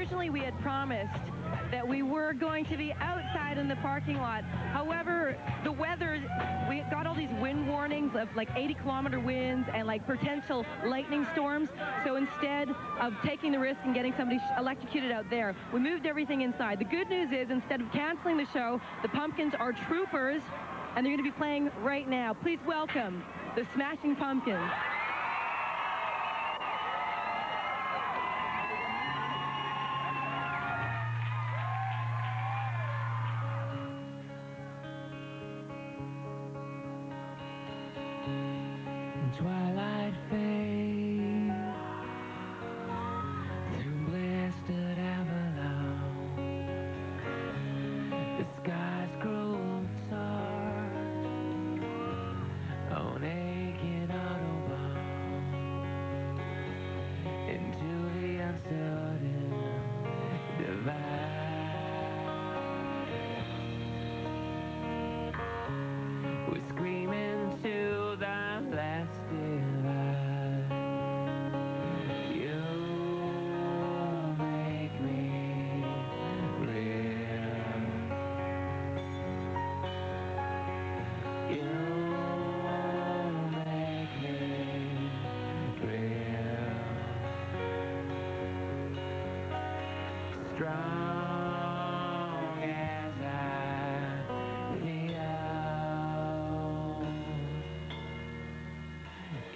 originally we had promised that we were going to be outside in the parking lot. However, the weather, we got all these wind warnings of like 80-kilometer winds and like potential lightning storms. So instead of taking the risk and getting somebody electrocuted out there, we moved everything inside. The good news is, instead of canceling the show, the Pumpkins are troopers, and they're going to be playing right now. Please welcome the Smashing Pumpkins. Twilight fades through blistered Avalon. The skies grow dark on aching Autobahn into the uncertain divide. We're screaming to the last divide. You make me real. You make me real. Strong as I feel.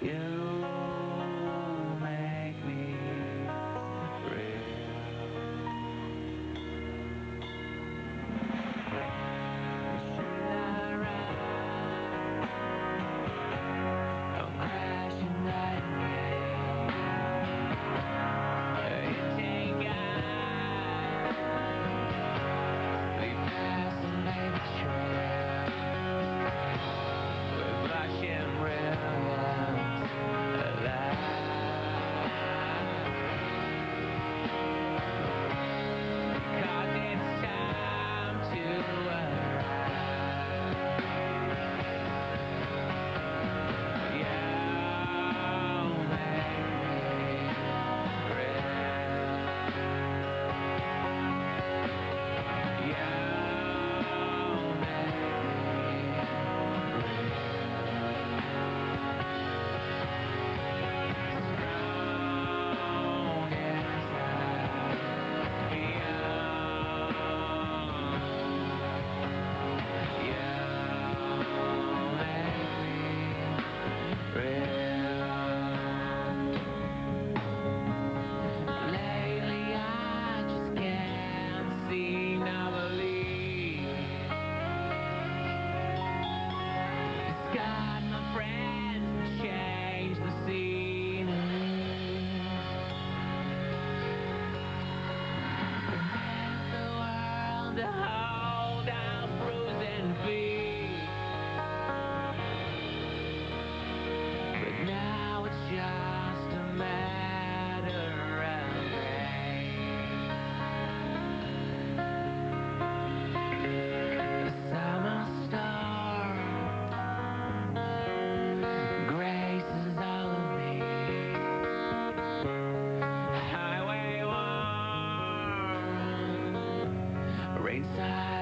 You make me real. Should I ride on crashing nightingale? It ain't got me passing baby trail with blushing relevance alive. Cause it's time to arrive. You make me real. You Lately I just can't seem to believe it's got my friends change the scenery. Prepare the world to hold our frozen feet. But now it's just a matter of grace. The summer star graces all of me. Highway one, ringside.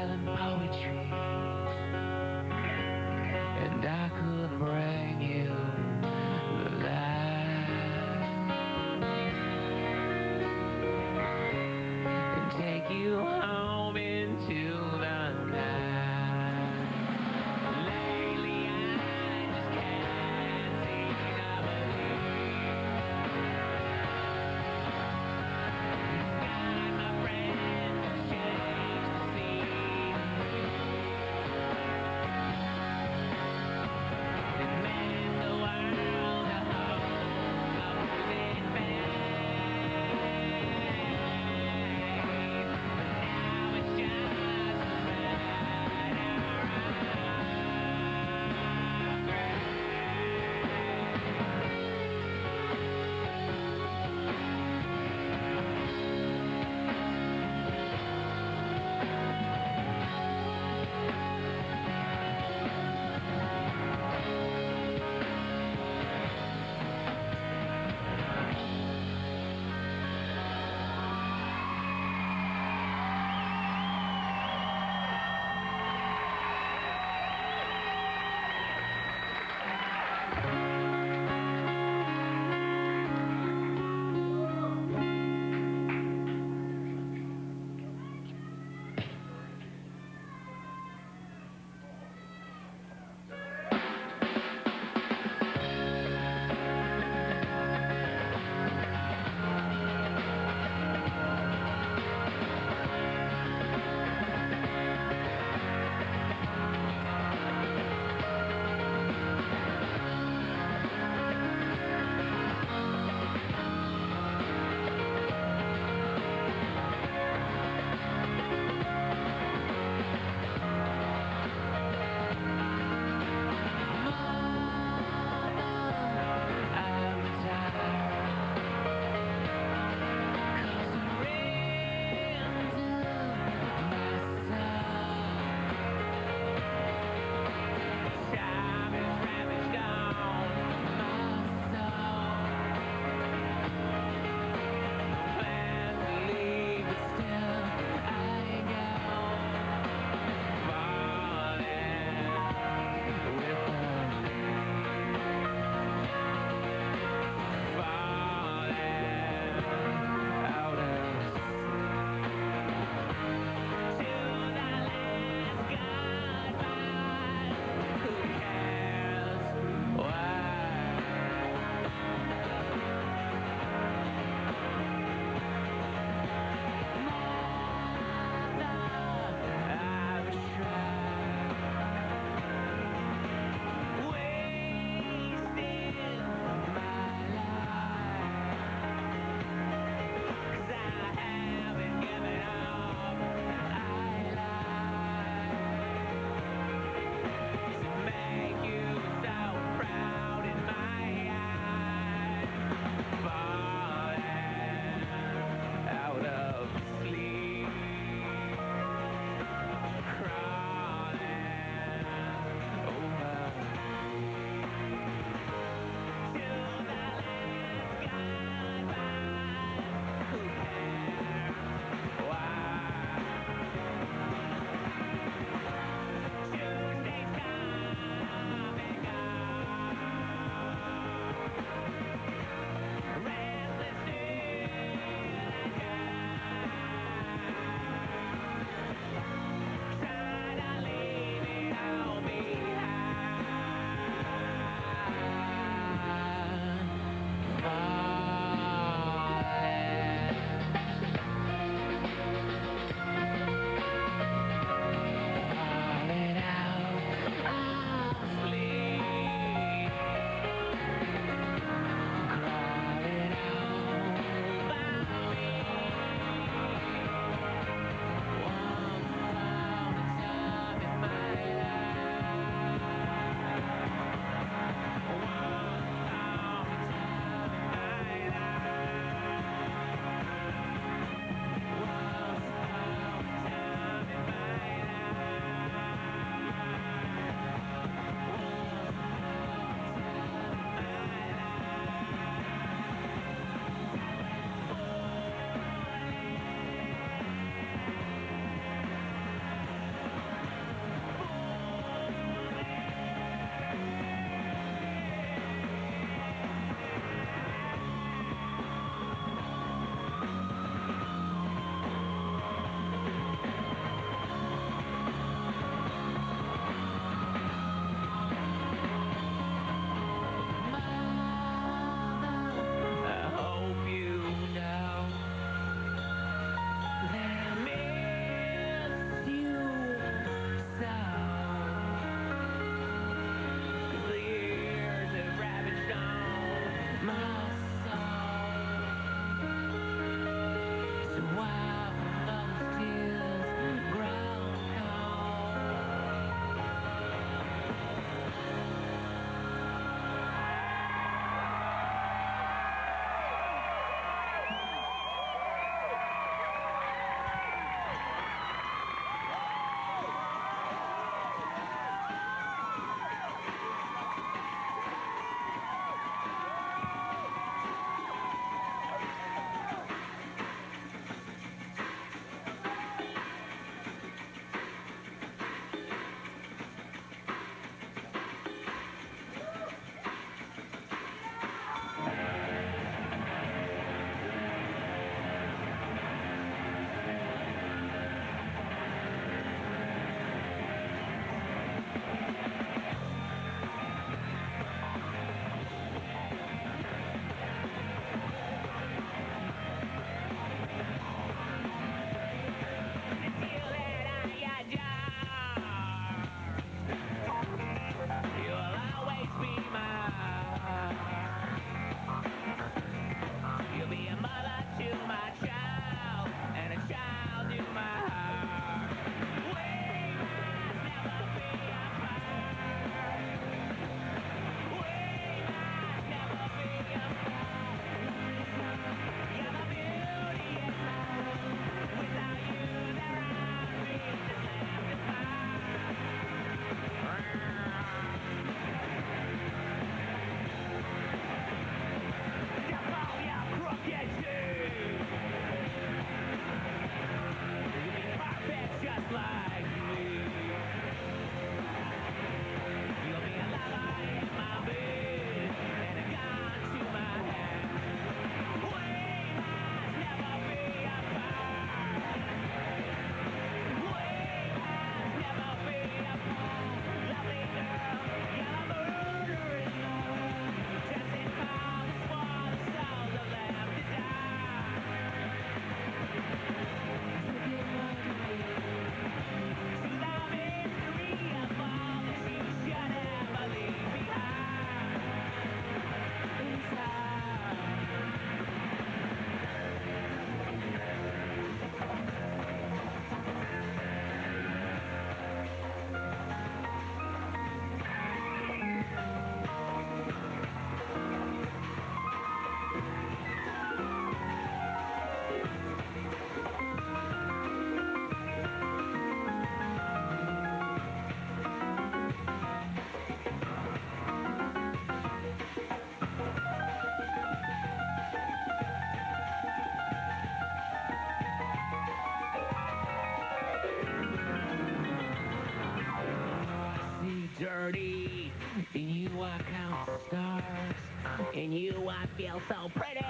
dirty. In you I count the stars. In you I feel so pretty.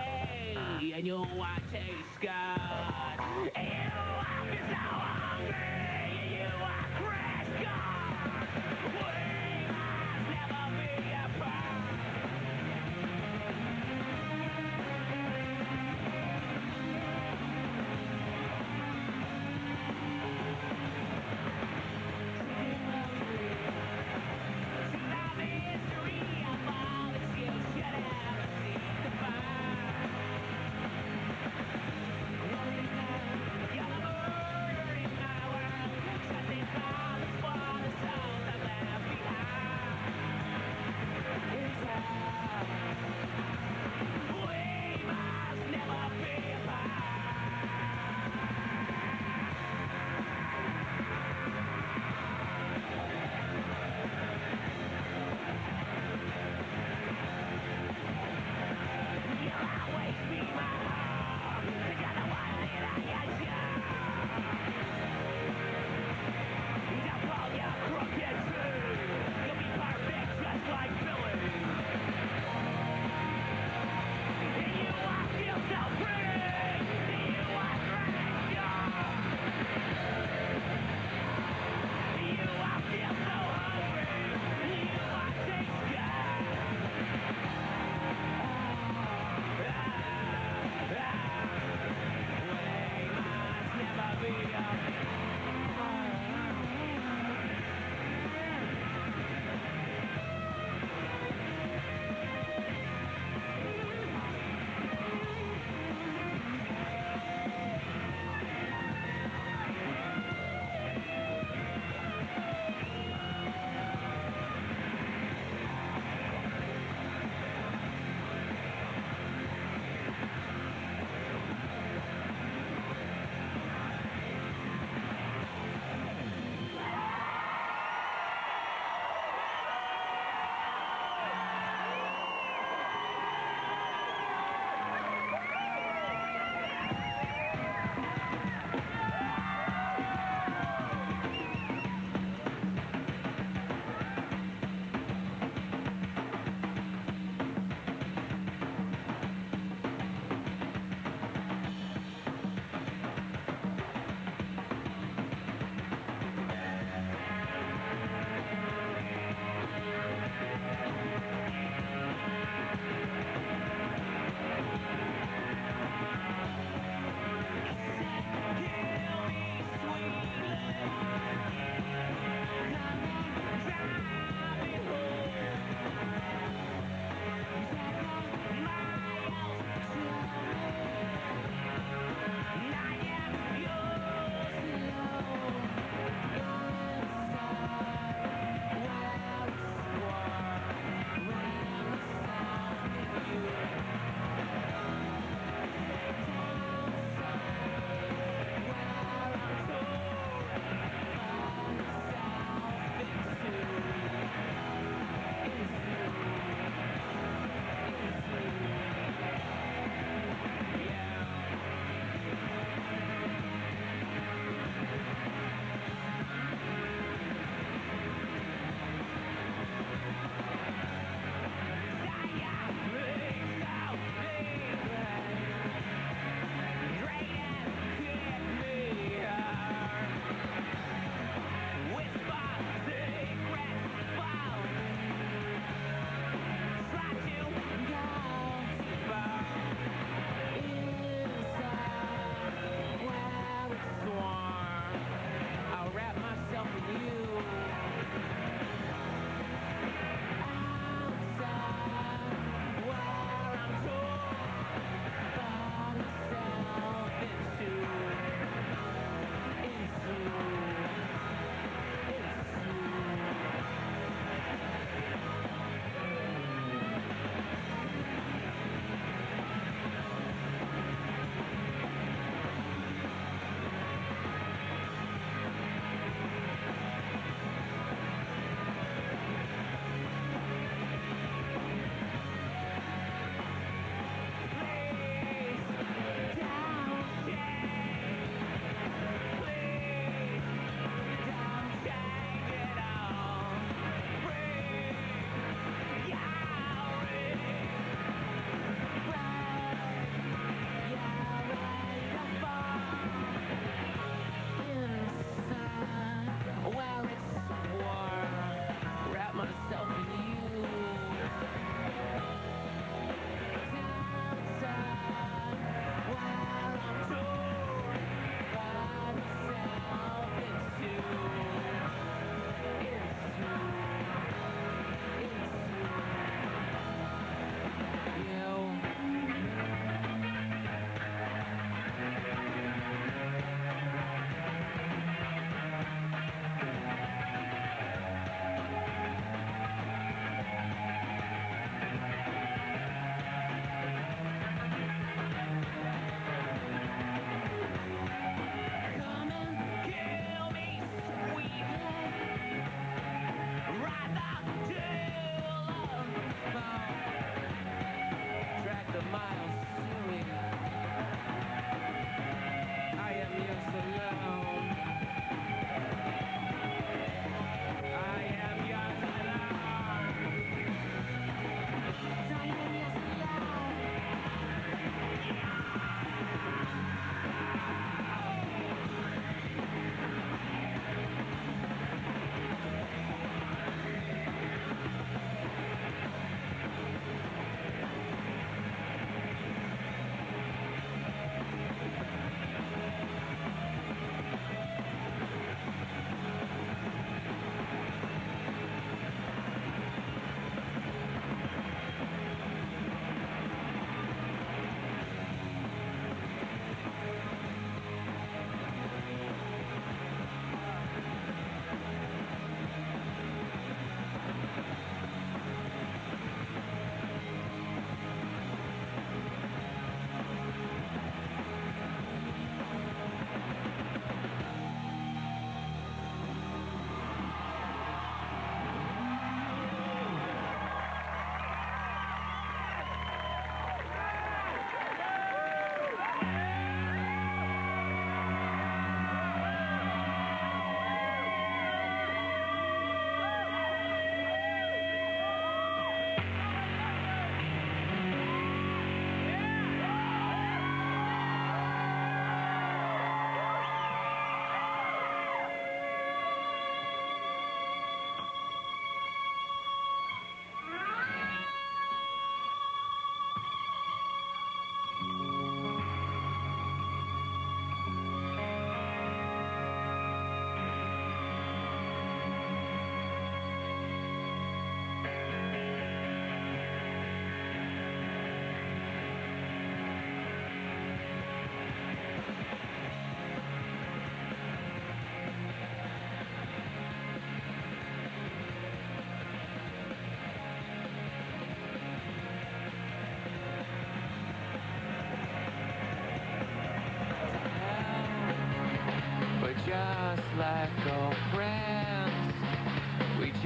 In you I taste God. In you I feel so hungry. In you I crash God. We must never be apart.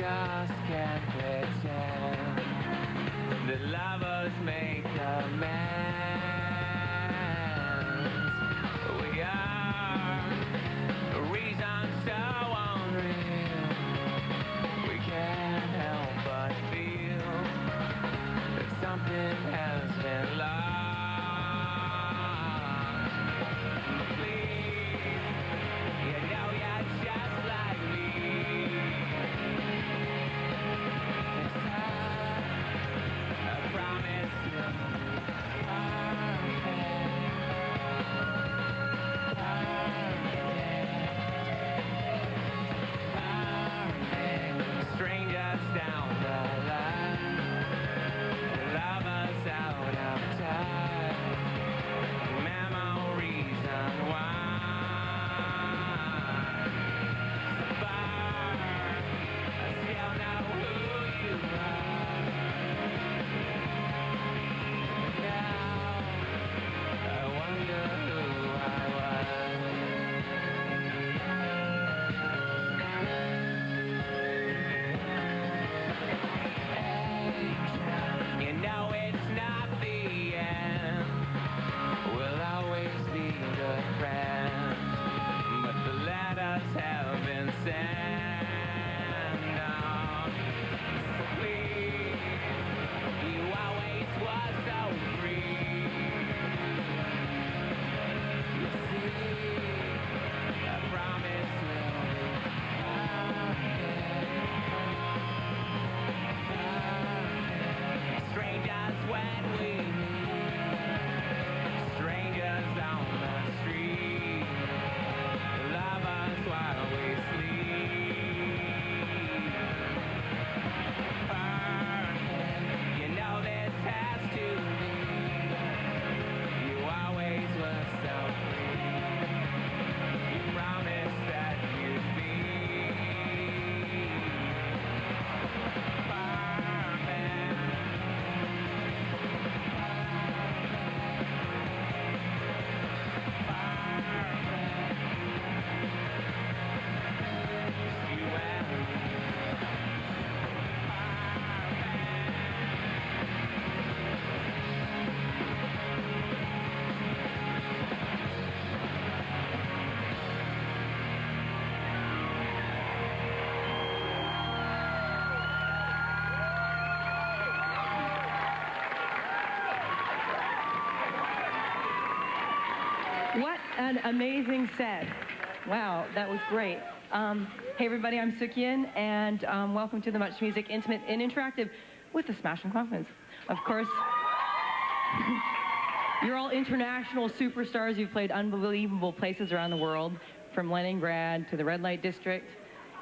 just can't pretend that lovers make amends. We are a reason so unreal. We can't help but feel that something has been lost. Please, you know you're just like me. It's time, I promise you, perfect. Strangers down the line, lovers out of time, memories unwind. So far, I still know who you are. Now, I wonder who I was. You know it's not the end. We'll always be good friends. But the letters have been sent on. So please, you always was so free. You see, I promise you'll be perfect. Strangers when we meet, strangers on the street, lovers while we sleep. Perfect. You know this has to be. You always were so free. You promised that you'd be perfect. You and me. What an amazing set. Wow, that was great. Hey everybody, I'm Sukyin, and welcome to the Much Music Intimate and Interactive with the Smashing Pumpkins. Of course, you're all international superstars. You've played unbelievable places around the world, from Leningrad to the Red Light District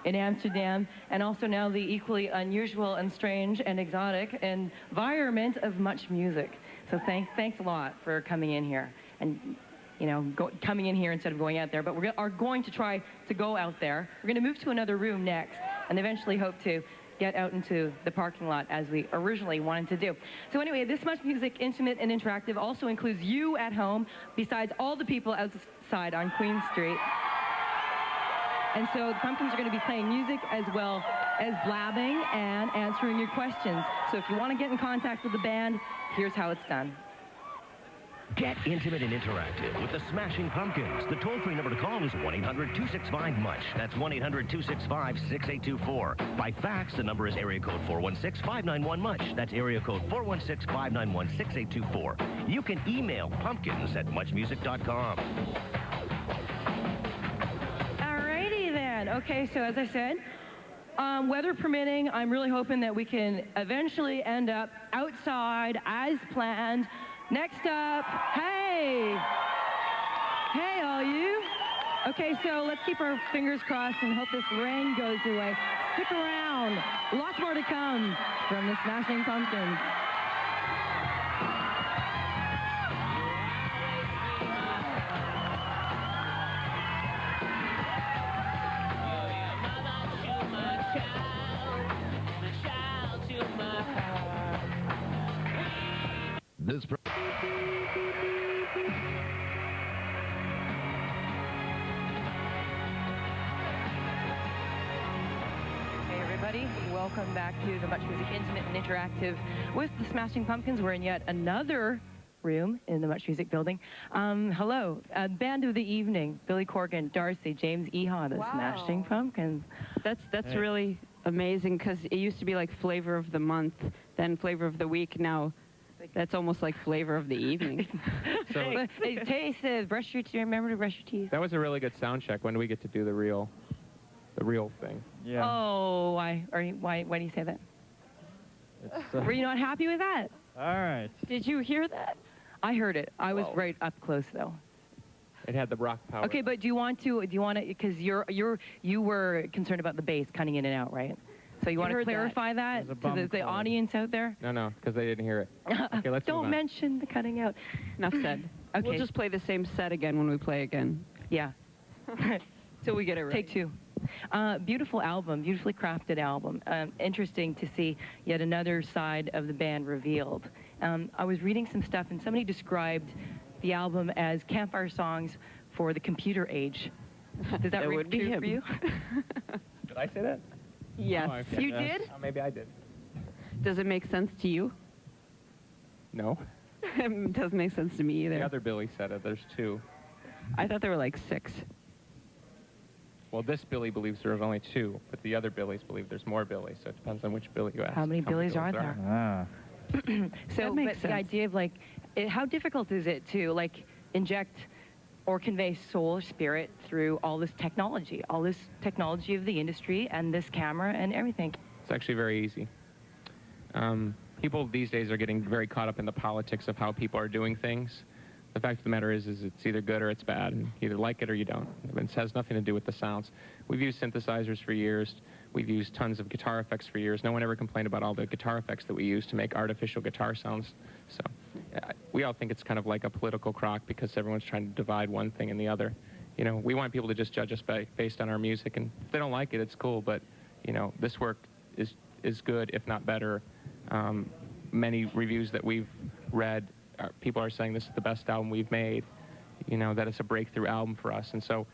in Amsterdam, and also now the equally unusual and strange and exotic environment of Much Music. So thanks a lot for coming in here. And you know, coming in here instead of going out there. But we are going to try to go out there. We're going to move to another room next and eventually hope to get out into the parking lot as we originally wanted to do. So anyway, this Much Music Intimate and Interactive also includes you at home, besides all the people outside on Queen Street. And so the Pumpkins are going to be playing music as well as blabbing and answering your questions. So if you want to get in contact with the band, here's how it's done. Get intimate and interactive with the Smashing Pumpkins. The toll-free number to call is 1-800-265-MUCH. That's 1-800-265-6824. By fax, the number is area code 416-591-MUCH. That's area code 416-591-6824. You can email pumpkins@muchmusic.com. Alrighty then. Okay, so as I said, weather permitting, I'm really hoping that we can eventually end up outside as planned. Next up, hey all you. Okay, so let's keep our fingers crossed and hope this rain goes away. Stick around, lots more to come from the Smashing Pumpkins. This everybody. Welcome back to the Much Music Intimate and Interactive with the Smashing Pumpkins. We're in yet another room in the Much Music building. Hello, band of the evening, Billy Corgan, Darcy, James Eha, the Smashing Pumpkins. That's really amazing, because it used to be like flavor of the month, then flavor of the week. Now that's almost like flavor of the evening. So, hey, taste, brush your teeth. Remember to brush your teeth. That was a really good sound check. When do we get to do the real thing? Yeah. Oh, why do you say that? Were you not happy with that? All right. Did you hear that? I heard it. I was right up close though. It had the rock power. Okay, but do you want to, because you were concerned about the bass cutting in and out, right? So you want to clarify that to the audience out there? No, because they didn't hear it. Okay, let's Don't mention the cutting out. Enough said. Okay. We'll just play the same set again when we play again. Yeah. Till we get it right. Take two. Beautiful album, beautifully crafted album. Interesting to see yet another side of the band revealed. I was reading some stuff, and somebody described the album as campfire songs for the computer age. Does that ring true for you? Did I say that? Yes. Oh, okay. You did? Oh, maybe I did. Does it make sense to you? No. It doesn't make sense to me either. The other Billy said it. There's two. I thought there were like 6. Well, this Billy believes there are only 2, but the other Billies believe there's more Billies, so it depends on which Billy you ask. How many Billies are there? Ah. So, but the idea of how difficult is it to inject or convey soul or spirit through all this technology of the industry and this camera and everything? It's actually very easy. People these days are getting very caught up in the politics of how people are doing things. The fact of the matter is it's either good or it's bad, and you either like it or you don't. It has nothing to do with the sounds. We've used synthesizers for years. We've used tons of guitar effects for years. No one ever complained about all the guitar effects that we use to make artificial guitar sounds. So we all think it's kind of like a political crock because everyone's trying to divide one thing and the other. You know, we want people to just judge us based on our music, and if they don't like it, it's cool, but, you know, this work is good, if not better. Many reviews that we've read, people are saying this is the best album we've made, you know, that it's a breakthrough album for us. And so,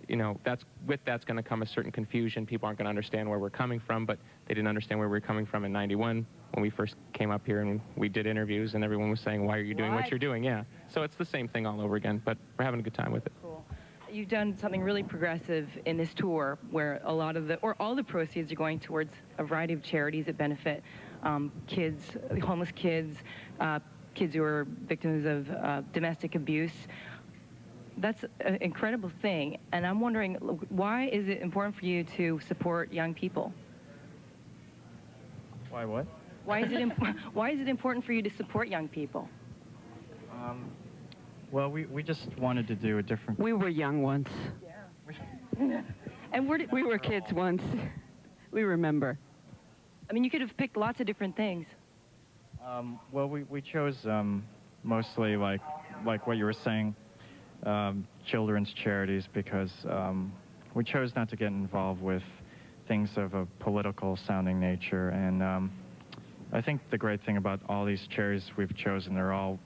you know, that's going to come a certain confusion. People aren't going to understand where we're coming from, but they didn't understand where we were coming from in '91 when we first came up here and we did interviews, and everyone was saying, why are you doing what you're doing? Yeah. So it's the same thing all over again, but we're having a good time with it. Cool. You've done something really progressive in this tour where a lot of all the proceeds are going towards a variety of charities that benefit kids, homeless kids, kids who are victims of domestic abuse. That's an incredible thing, and I'm wondering, why is it important for you to support young people? Why what? Why is it important for you to support young people? Well, we just wanted to do a different... We were young once. Yeah. And we were kids once. We remember. I mean, you could have picked lots of different things. Well, we chose mostly like what you were saying, children's charities, because we chose not to get involved with things of a political sounding nature. And I think the great thing about all these charities we've chosen, they're all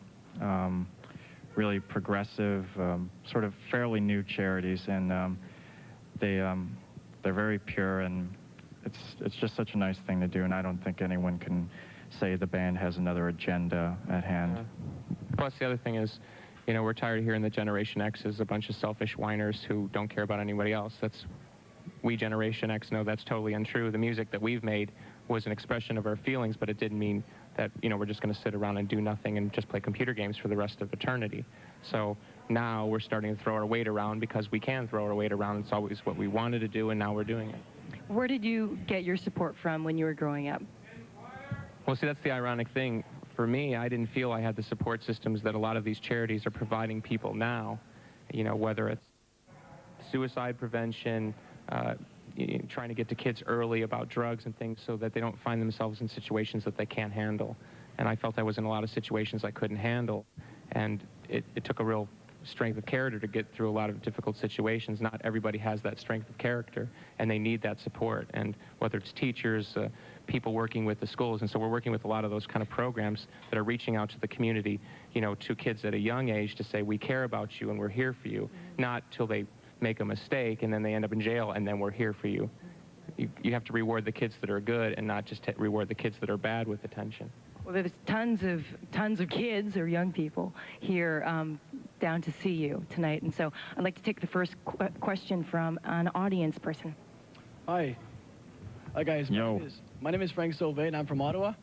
really progressive, sort of fairly new charities, and they're very pure, and it's just such a nice thing to do, and I don't think anyone can say the band has another agenda at hand. Plus, the other thing is, you know, we're tired of hearing that Generation X is a bunch of selfish whiners who don't care about anybody else. We, Generation X, know that's totally untrue. The music that we've made was an expression of our feelings, but it didn't mean that, you know, we're just going to sit around and do nothing and just play computer games for the rest of eternity. So now we're starting to throw our weight around because we can throw our weight around. It's always what we wanted to do, and now we're doing it. Where did you get your support from when you were growing up? Well, see, that's the ironic thing. For me, I didn't feel I had the support systems that a lot of these charities are providing people now. You know, whether it's suicide prevention, trying to get to kids early about drugs and things so that they don't find themselves in situations that they can't handle. And I felt I was in a lot of situations I couldn't handle. And it took a real strength of character to get through a lot of difficult situations. Not everybody has that strength of character, and they need that support. And whether it's teachers, people working with the schools, and so we're working with a lot of those kind of programs that are reaching out to the community, you know, to kids at a young age to say, we care about you and we're here for you, not till they make a mistake and then they end up in jail and then we're here for you. you have to reward the kids that are good and not just reward the kids that are bad with attention. Well, there's tons of kids or young people here down to see you tonight, and so I'd like to take the first question from an audience person. Hi. Hi, guys. Yo. My name is Frank Sauvé, and I'm from Ottawa.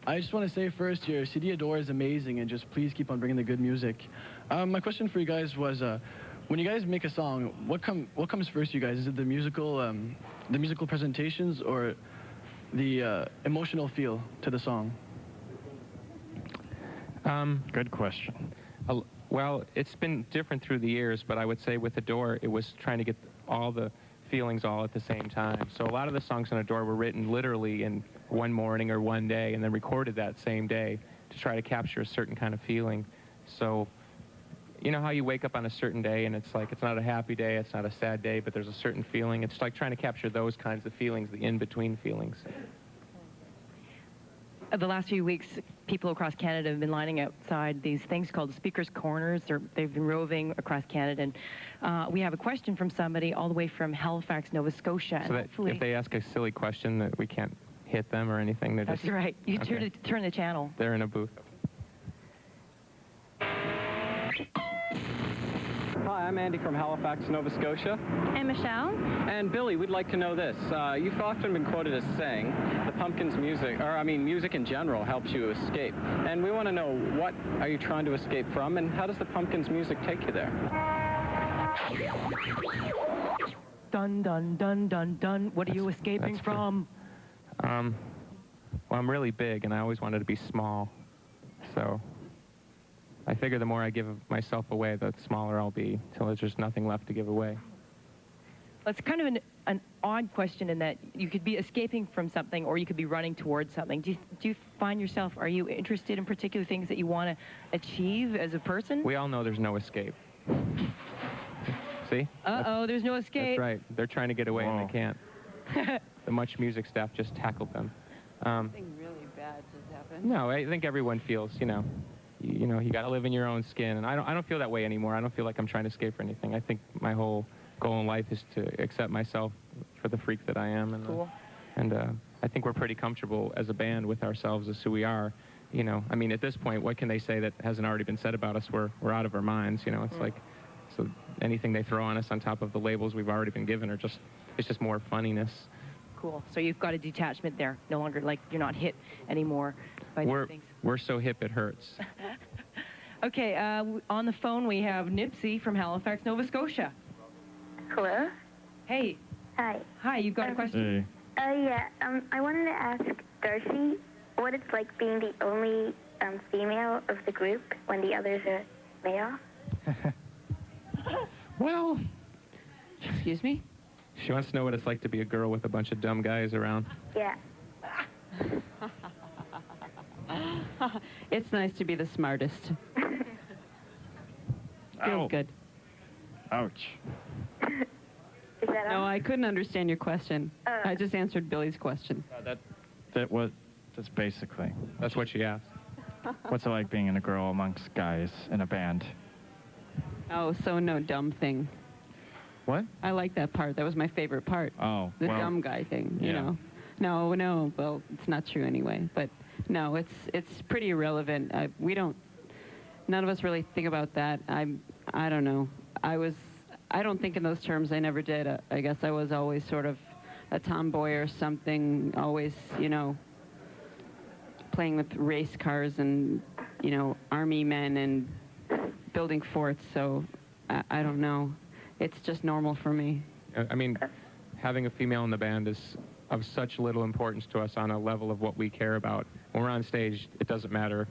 I just want to say first, your CD Adore is amazing, and just please keep on bringing the good music. My question for you guys was, when you guys make a song, what comes first, you guys? Is it the musical presentations, or the emotional feel to the song? Good question. Well, it's been different through the years, but I would say with Adore, it was trying to get all the feelings all at the same time. So a lot of the songs on Adore were written literally in one morning or one day and then recorded that same day to try to capture a certain kind of feeling. So you know how you wake up on a certain day and it's like it's not a happy day, it's not a sad day, but there's a certain feeling. It's like trying to capture those kinds of feelings, the in-between feelings. The last few weeks, people across Canada have been lining outside these things called Speakers' Corners. They've been roving across Canada. And we have a question from somebody all the way from Halifax, Nova Scotia. So that if they ask a silly question, that we can't hit them or anything. They're That's just, right. You okay. turn the channel. They're in a booth. Hi, I'm Andy from Halifax, Nova Scotia. And Michelle? And Billy, we'd like to know this. You've often been quoted as saying the Pumpkins' music in general helps you escape. And we want to know, what are you trying to escape from, and how does the Pumpkins' music take you there? Dun, dun, dun, dun, dun. What are you escaping from? Well, I'm really big, and I always wanted to be small. So I figure the more I give myself away, the smaller I'll be, till there's just nothing left to give away. Well, it's kind of an odd question in that you could be escaping from something or you could be running towards something. Do you find yourself, are you interested in particular things that you want to achieve as a person? We all know there's no escape. See? Uh-oh, there's no escape. That's right. They're trying to get away and they can't. The Much Music staff just tackled them. Something really bad just happened. No, I think everyone feels, you got to live in your own skin, and I don't feel that way anymore. I don't feel like I'm trying to escape from anything. I think my whole goal in life is to accept myself for the freak that I am, and cool. I think we're pretty comfortable as a band with ourselves as who we are. I mean, at this point, what can they say that hasn't already been said about us? We're out of our minds. It's like, so anything they throw on us on top of the labels we've already been given it's just more funniness. Cool. So you've got a detachment there. No longer, like, you're not hit anymore by these things. We're so hip it hurts. Okay, on the phone we have Nipsey from Halifax, Nova Scotia. Hello? Hey. Hi. Hi, you've got a question? Yeah. I wanted to ask Darcy what it's like being the only female of the group when the others are male. Well, Excuse me? she wants to know what it's like to be a girl with a bunch of dumb guys around. Yeah. It's nice to be the smartest. Ow. Feels good. Ouch. Is that No, all? I couldn't understand your question. I just answered Billy's question. That's basically. That's what she asked. What's it like being a girl amongst guys in a band? Oh, so no dumb thing. What? I like that part. That was my favorite part. Oh, The well, dumb guy thing, you yeah. know. No, well, it's not true anyway. But no, it's pretty irrelevant. None of us really think about that. I don't know. I don't think in those terms. I never did. I guess I was always sort of a tomboy or something, always, playing with race cars and, army men and building forts. So I don't know. It's just normal for me. I mean, having a female in the band is of such little importance to us on a level of what we care about. When we're on stage, it doesn't matter,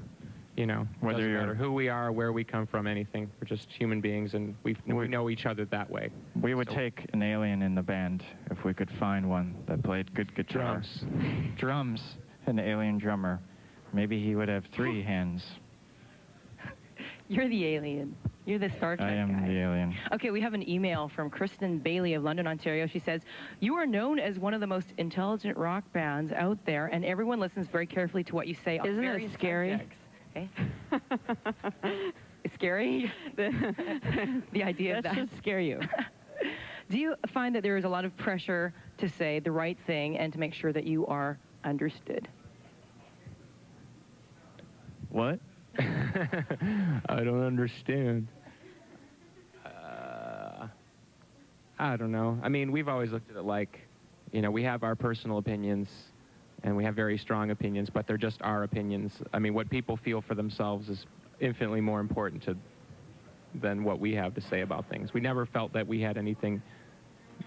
Whether doesn't matter who we are, where we come from, anything. We're just human beings, and we know each other that way. We would take an alien in the band if we could find one that played good guitar. Drums. An alien drummer. Maybe he would have 3 hands. You're the alien. You're the Star Trek I am guy. the alien. Okay, we have an email from Kristen Bailey of London, Ontario. She says, you are known as one of the most intelligent rock bands out there, and everyone listens very carefully to what you say on Isn't it various scary? subjects." Okay. It's scary? The idea of That that. should scare you. Do you find that there is a lot of pressure to say the right thing and to make sure that you are understood? What? I don't understand. I don't know. I mean, we've always looked at it like, we have our personal opinions, and we have very strong opinions, but they're just our opinions. I mean, what people feel for themselves is infinitely more important than what we have to say about things. We never felt that we had anything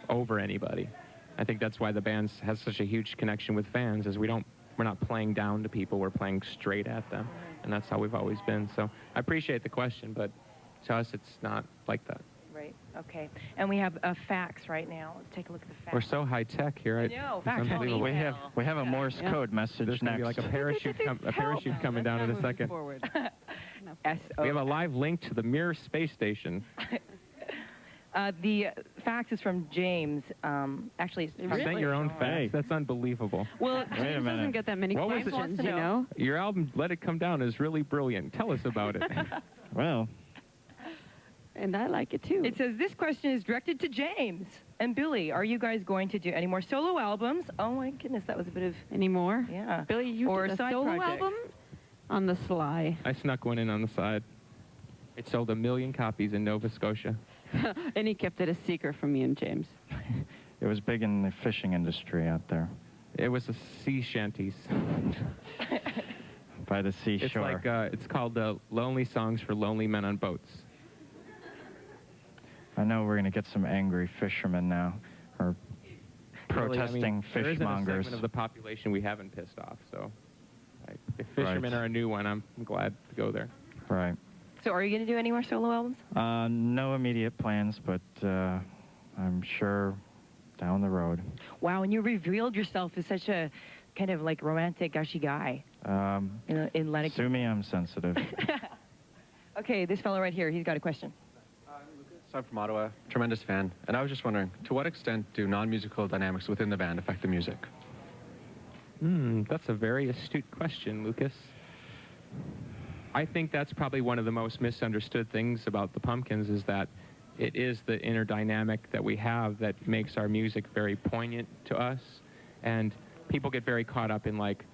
over anybody. I think that's why the band has such a huge connection with fans, is we're not playing down to people, we're playing straight at them. And that's how we've always been. So I appreciate the question, but to us, it's not like that. Right, okay. And we have a fax right now. Let's take a look at the fax. We're so high tech here. I know, it's fax on unbelievable. email. We have a Morse code message There's going to next. be like a parachute coming down in a second. We have a live link to the Mir space station. The fax is from James. Actually, You sent your own fax? That's unbelievable. Well, Wait a James minute. doesn't get that many What was it? questions, Wants to you know? Your album, Let It Come Down, is really brilliant. Tell us about it. Well, And I like it too. it says, this question is directed to James and Billy. Are you guys going to do any more solo albums? Oh my goodness, that was a bit of, Any more? yeah. Billy, you Or did a side solo projects. album? On the sly. I snuck one in on the side. It sold 1 million copies in Nova Scotia. And he kept it a secret from me and James. it was big in the fishing industry out there It was the sea shanties. by the seashore. It's like, it's called Lonely Songs for Lonely Men on Boats. I know we're going to get some angry fishermen now, or protesting Really, I mean, there isn't a fishmongers. segment of the population we haven't pissed off, so if fishermen Right. are a new one, I'm glad to go there. Right. So are you going to do any more solo albums? No immediate plans, but I'm sure down the road. Wow, and you revealed yourself as such a kind of like romantic, gushy guy in Let It Sue me, I'm sensitive. Okay, this fellow right here, he's got a question. I'm from Ottawa, tremendous fan, and I was just wondering, to what extent do non-musical dynamics within the band affect the music? That's a very astute question, Lucas. I think that's probably one of the most misunderstood things about the Pumpkins, is that it is the inner dynamic that we have that makes our music very poignant to us. And people get very caught up in, like,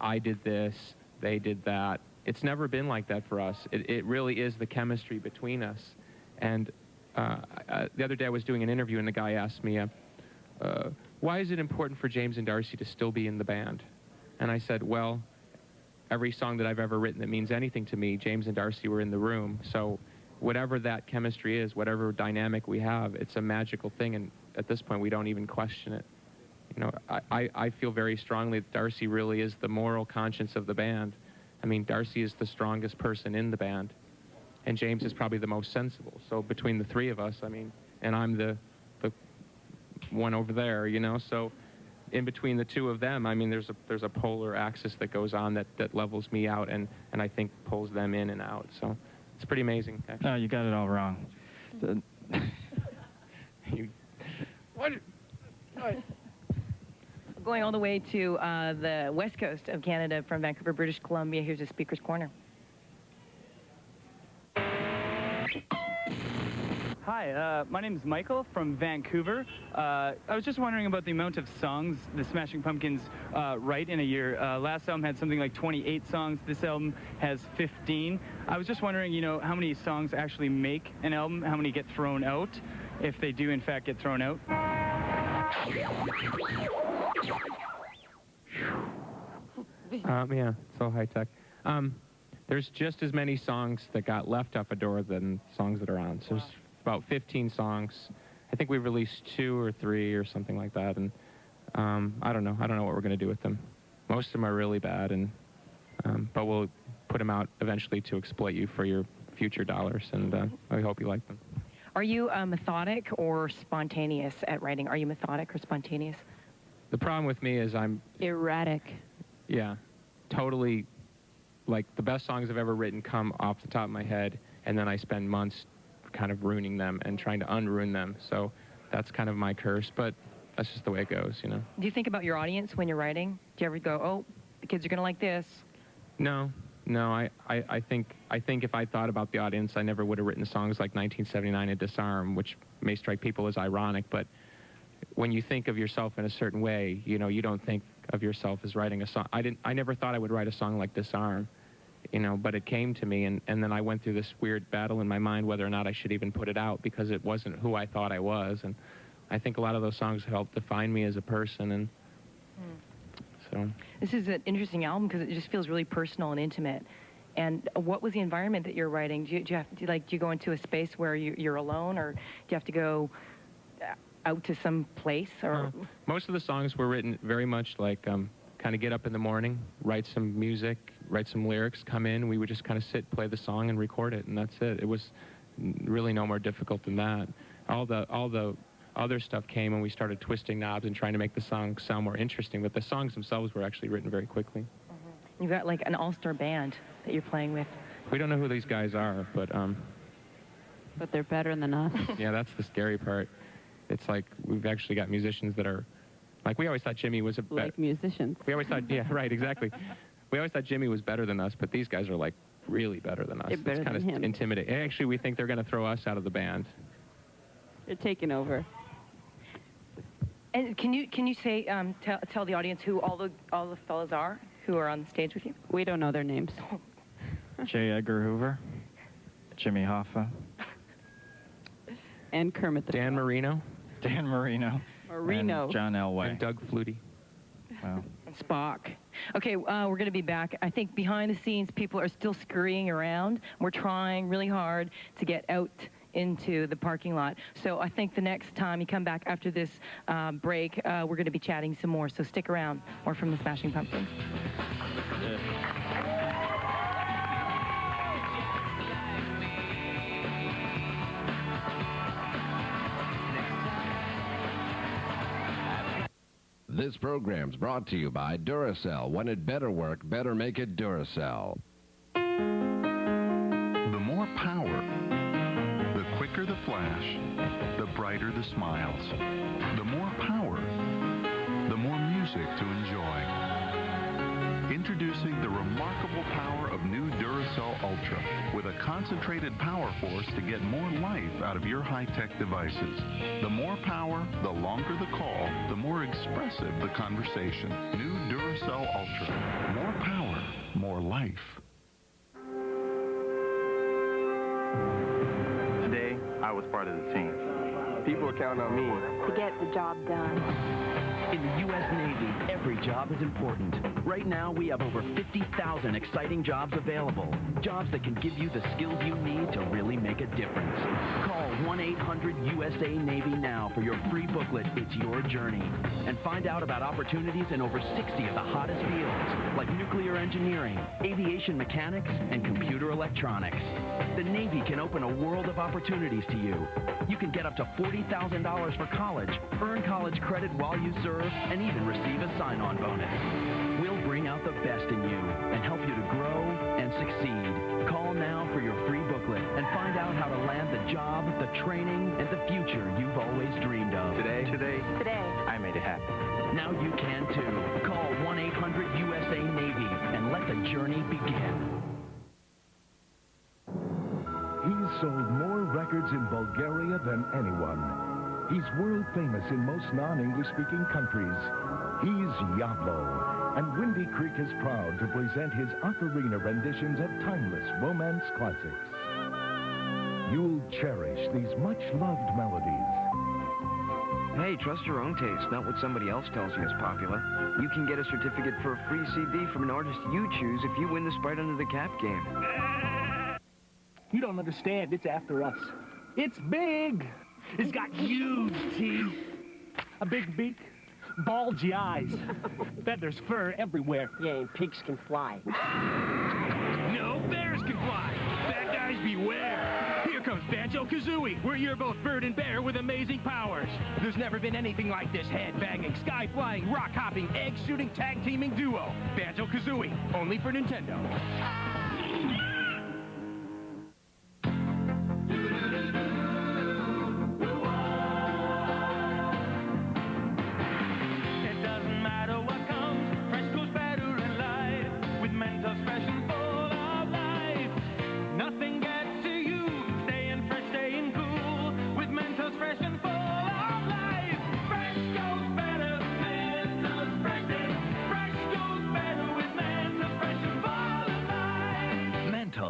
I did this, they did that. It's never been like that for us. It really is the chemistry between us. And the other day I was doing an interview, and the guy asked me, why is it important for James and Darcy to still be in the band? And I said, well, every song that I've ever written that means anything to me, James and Darcy were in the room. So whatever that chemistry is, whatever dynamic we have, it's a magical thing, and at this point we don't even question it. You know, I feel very strongly that Darcy really is the moral conscience of the band. I mean, Darcy is the strongest person in the band, and James is probably the most sensible. So between the three of us, I mean, and I'm the one over there, you know, so in between the two of them, I mean, there's a polar axis that goes on that levels me out and I think pulls them in and out. So it's pretty amazing, actually. No, you got it all wrong. Going all the way to the west coast of Canada from Vancouver, British Columbia, here's a Speaker's Corner. Hi, my name is Michael from Vancouver. I was just wondering about the amount of songs the Smashing Pumpkins write in a year. Last album had something like 28 songs. This album has 15. I was just wondering, you know, how many songs actually make an album, how many get thrown out, if they do in fact get thrown out. Yeah, so high tech. There's just as many songs that got left off a door than songs that are on. So there's about 15 songs. I think we've released 2 or 3 or something like that, and I don't know what we're going to do with them. Most of them are really bad, and but we'll put them out eventually to exploit you for your future dollars, and I hope you like them. Are you methodic or spontaneous at writing? Are you methodic or spontaneous? The problem with me is I'm Erratic. Yeah, totally. Like, the best songs I've ever written come off the top of my head, and then I spend months kind of ruining them and trying to unruin them. So that's kind of my curse, but that's just the way it goes, you know. Do you think about your audience when you're writing? Do you ever go, oh, the kids are going to like this? No, No, I think if I thought about the audience, I never would have written songs like 1979 and Disarm, which may strike people as ironic, but when you think of yourself in a certain way, you know, you don't think of yourself as writing a song. I never thought I would write a song like Disarm, you know, but it came to me, and then I went through this weird battle in my mind whether or not I should even put it out because it wasn't who I thought I was, and I think a lot of those songs helped define me as a person, and so. This is an interesting album because it just feels really personal and intimate. And what was the environment that you're writing? Do you go into a space where you're alone, or do you have to go out to some place? Or most of the songs were written very much like kind of get up in the morning, write some music, write some lyrics, come in. We would just kind of sit, play the song, and record it, and that's it. It was really no more difficult than that. All the other stuff came when we started twisting knobs and trying to make the songs sound more interesting, but the songs themselves were actually written very quickly. You've got like an all-star band that you're playing with. We don't know who these guys are, but they're better than us. Yeah, that's the scary part. It's like we've actually got musicians that are, like we always thought Jimmy was like musicians. We always thought, yeah, right, exactly. We always thought Jimmy was better than us, but these guys are like really better than us. They're better it's kind than of him. intimidating. Actually, we think they're going to throw us out of the band. They're taking over. And can you say tell the audience who all the fellas are who are on the stage with you? We don't know their names. J. Edgar Hoover, Jimmy Hoffa, and Kermit the Dan Marino. Dan Marino. Marino. And John Elway. And Doug Flutie. Wow. And Spock. Okay, we're going to be back. I think behind the scenes, people are still scurrying around. We're trying really hard to get out into the parking lot. So I think the next time you come back after this break, we're going to be chatting some more. So stick around. More from the Smashing Pumpkins. This program's brought to you by Duracell. When it better work, better make it Duracell. The more power, the quicker the flash, the brighter the smiles. The more power, the more music to enjoy. Introducing the remarkable power of new Duracell Ultra with a concentrated power force to get more life out of your high-tech devices. The more power, the longer the call, the more expressive the conversation. New Duracell Ultra. More power, more life. Today, I was part of the team. People are counting on me to get the job done. In the U.S. Navy, every job is important. Right now, we have over 50,000 exciting jobs available. Jobs that can give you the skills you need to really make a difference. Call 1-800-USA-NAVY now for your free booklet, It's Your Journey. And find out about opportunities in over 60 of the hottest fields, like nuclear engineering, aviation mechanics, and computer electronics. The Navy can open a world of opportunities to you. You can get up to $40,000 for college, earn college credit while you serve, and even receive a sign-on bonus. We'll bring out the best in you and help you to grow and succeed. Call now for your free booklet and find out how to land the job, the training, and the future you've always dreamed of. Today, I made it happen. Now you can too. Call 1-800-USA-NAVY and let the journey begin. He's sold more records in Bulgaria than anyone. He's world famous in most non-English speaking countries. He's Yablo, and Windy Creek is proud to present his ocarina renditions of timeless romance classics. You'll cherish these much-loved melodies. Hey, trust your own taste, not what somebody else tells you is popular. You can get a certificate for a free CD from an artist you choose if you win the Sprite Under the Cap game. You don't understand. It's after us. It's big. It's got huge teeth, a big beak, bulgy eyes, feathers, fur everywhere. Yeah, and pigs can fly. No, bears can fly. Bad guys beware. Here comes Banjo-Kazooie, where you're both bird and bear with amazing powers. There's never been anything like this head-banging, sky-flying, rock-hopping, egg-shooting, tag-teaming duo. Banjo-Kazooie, only for Nintendo. It doesn't matter what comes, fresh goes better in life. With Mentos fresh and full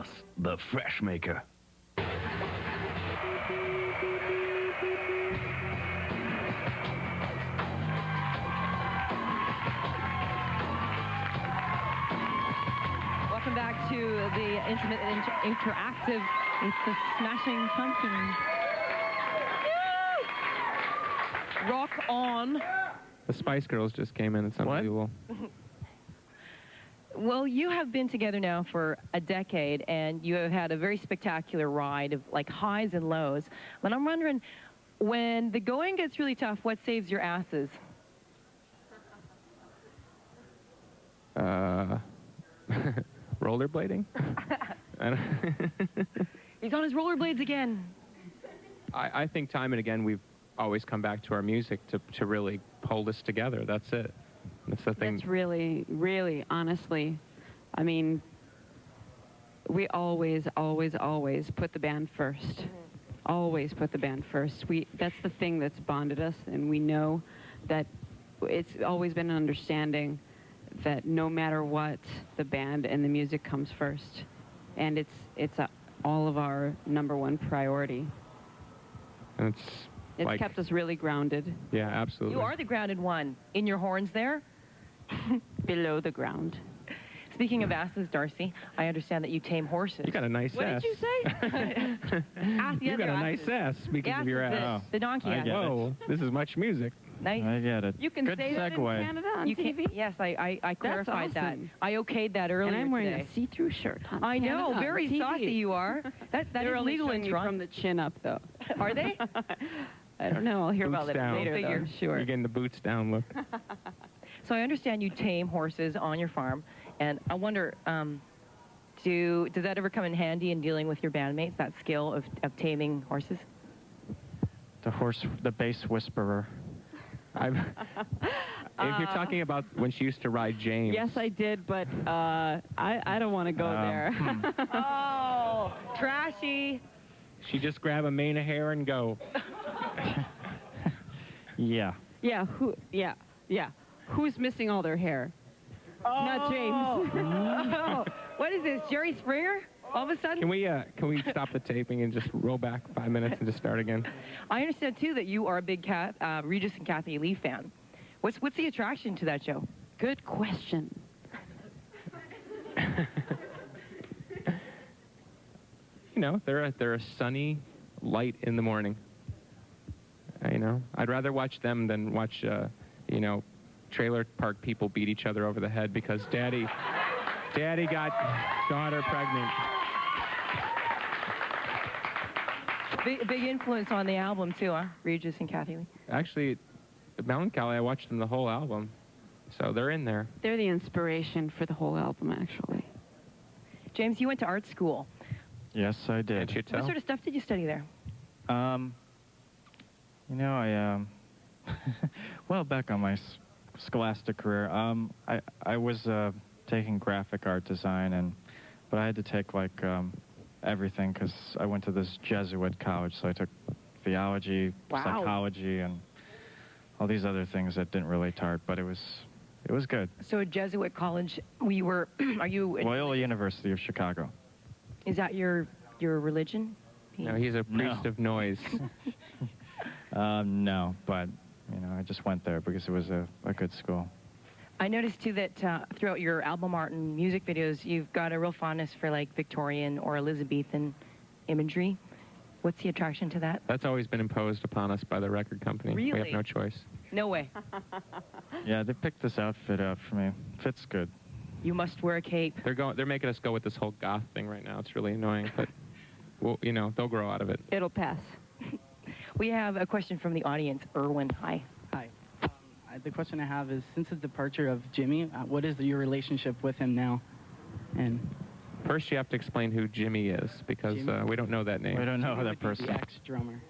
Plus, the fresh maker. Welcome back to the intimate and interactive with the Smashing Pumpkins. Yay! Rock on. The Spice Girls just came in. It's unbelievable. Well, you have been together now for a decade, and you have had a very spectacular ride of like highs and lows. But I'm wondering, when the going gets really tough, what saves your asses? Rollerblading? I don't He's on his rollerblades again. I think time and again we've always come back to our music to really hold us together. That's it. That's the thing. That's really, really, honestly, I mean, we always, always, always put the band first. Always put the band first. That's the thing that's bonded us, and we know that it's always been an understanding that no matter what, the band and the music comes first. And it's all of our #1 priority. And It's like, kept us really grounded. Yeah, absolutely. You are the grounded one. In your horns there? Below the ground. Speaking of asses, Darcy, I understand that you tame horses. You got a nice What ass. did you say? You got a nice ass, speaking of your ass. The donkey ass. Whoa, this is much music. Nice. I get it. You can Good say that in segue. Canada on You TV? yes, I clarified that. awesome. I okayed that earlier And I'm wearing today. a see-through shirt. on I know, Canada on very TV. saucy you are. That They're is only legal in showing you Toronto. from the chin up, though. Are they? I don't know. I'll hear Boots about it down. later, though. Sure. You're getting the boots down look. So I understand you tame horses on your farm, and I wonder, does that ever come in handy in dealing with your bandmates, that skill of taming horses? The bass whisperer. If you're talking about when she used to ride James. Yes, I did, but I don't want to go there. Oh, trashy. She just grab a mane of hair and go. Yeah. Yeah, yeah. Who's missing all their hair? Not James. Oh, what is this, Jerry Springer? All of a sudden? Can we stop the taping and just roll back 5 minutes and just start again? I understand, too, that you are a big Regis and Kathy Lee fan. What's the attraction to that show? Good question. You know, they're a sunny light in the morning. You know, I'd rather watch them than watch, you know, trailer park people beat each other over the head because Daddy got daughter pregnant. Big influence on the album, too, huh? Regis and Kathy Lee. Actually, Melancholy, I watched them the whole album, so they're in there. They're the inspiration for the whole album, actually. James, you went to art school. Yes, I did. Can't you tell? What sort of stuff did you study there? You know, well, back on my scholastic career, I was taking graphic art design, but I had to take like everything because I went to this Jesuit college, so I took theology, psychology, and all these other things that didn't relate to art, but it was good. So at Jesuit college, are you? Loyola University of Chicago. Is that your religion? No, he's a priest of noise. No, but you know, I just went there because it was a good school. I noticed too that throughout your album art and music videos, you've got a real fondness for like Victorian or Elizabethan imagery. What's the attraction to that? That's always been imposed upon us by the record company. Really? We have no choice. No way. Yeah, they picked this outfit out for me. Fits good. You must wear a cape. They're making us go with this whole goth thing right now. It's really annoying, but well, you know, they'll grow out of it. It'll pass. We have a question from the audience. Erwin, hi. Hi. The question I have is, since the departure of Jimmy, what is your relationship with him now? And first, you have to explain who Jimmy is, because we don't know that name. We don't know that Jimmy person. the ex-drummer.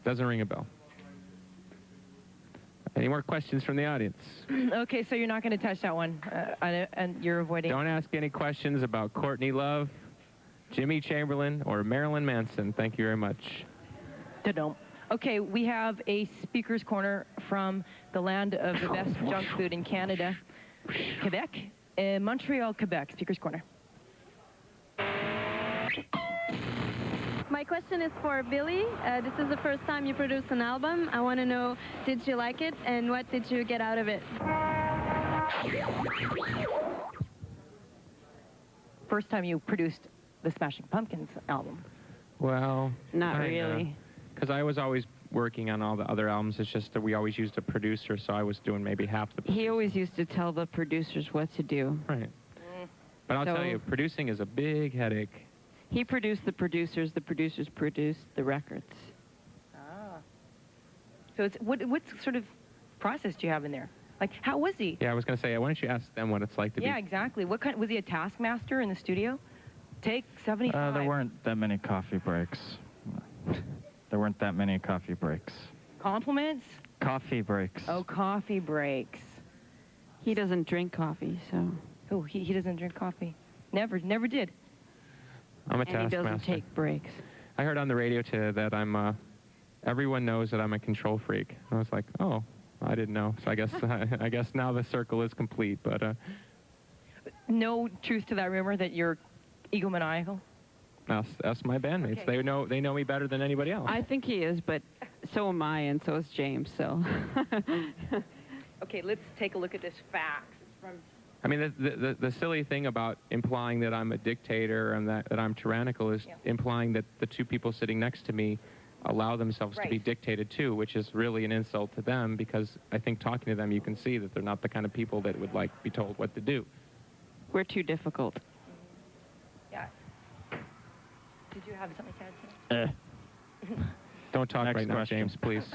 Doesn't ring a bell. Any more questions from the audience? Okay, so you're not going to touch that one, and you're avoiding. Don't ask any questions about Courtney Love, Jimmy Chamberlain, or Marilyn Manson. Thank you very much. Da-dum. Okay, we have a speaker's corner from the land of the best junk food in Canada, Quebec. in Montreal, Quebec. Speaker's Corner. My question is for Billy. This is the first time you produced an album. I want to know, did you like it, and what did you get out of it? First time you produced the Smashing Pumpkins album. Well, Not really. Because I was always working on all the other albums. It's just that we always used a producer, so I was doing maybe half the... He always used to tell the producers what to do. Right. But I'll tell you, producing is a big headache. He produced the producers produced the records. Ah. So it's, what sort of process do you have in there? Like, how was he? Yeah, I was going to say, why don't you ask them what it's like to be... Yeah, exactly. What kind, was he a taskmaster in the studio? Take 75. There weren't that many coffee breaks. There weren't that many coffee breaks. Compliments? Coffee breaks. Oh, coffee breaks. He doesn't drink coffee, so... Oh, he doesn't drink coffee. Never did. I'm a And he taskmaster. doesn't take breaks. I heard on the radio today that I'm, everyone knows that I'm a control freak. I was like, oh, I didn't know. So I guess, I guess now the circle is complete, but... No truth to that rumor that you're egomaniacal? That's my bandmates. Okay. They know me better than anybody else. I think he is, but so am I, and so is James, so... Okay, let's take a look at this fax. It's from... I mean, the silly thing about implying that I'm a dictator and that I'm tyrannical is implying that the two people sitting next to me allow themselves to be dictated to, which is really an insult to them, because I think talking to them you can see that they're not the kind of people that would like be told what to do. We're too difficult. Yeah. Did you have something to add to that? Don't talk Next right now, question. James, please.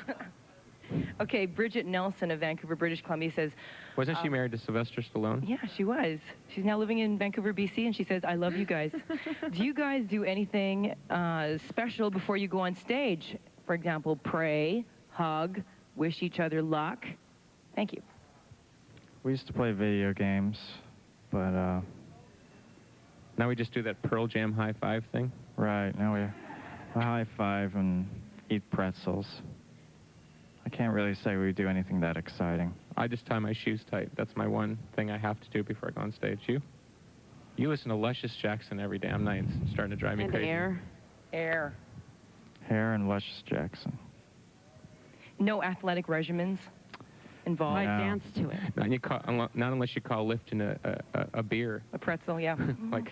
Okay, Bridget Nelson of Vancouver, British Columbia says... Wasn't she married to Sylvester Stallone? Yeah, she was. She's now living in Vancouver, BC, and she says, I love you guys. Do you guys do anything special before you go on stage? For example, pray, hug, wish each other luck? Thank you. We used to play video games, but... Now we just do that Pearl Jam high five thing? Right, now we high five and eat pretzels. I can't really say we do anything that exciting. I just tie my shoes tight. That's my one thing I have to do before I go on stage. You? You listen to Luscious Jackson every damn night. It's starting to drive me crazy. Air. Hair and Luscious Jackson. No athletic regimens involved? I dance to it. Not unless you call Lifton a beer. A pretzel, yeah. Like...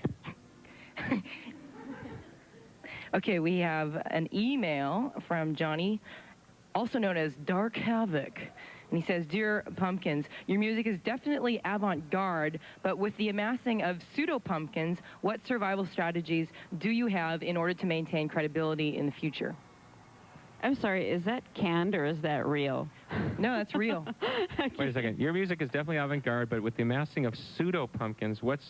Okay, we have an email from Johnny, also known as Dark Havoc. And he says, Dear Pumpkins, your music is definitely avant-garde, but with the amassing of pseudo-pumpkins, what survival strategies do you have in order to maintain credibility in the future? I'm sorry, is that canned or is that real? No, that's real. Wait a second. Your music is definitely avant-garde, but with the amassing of pseudo-pumpkins, what's...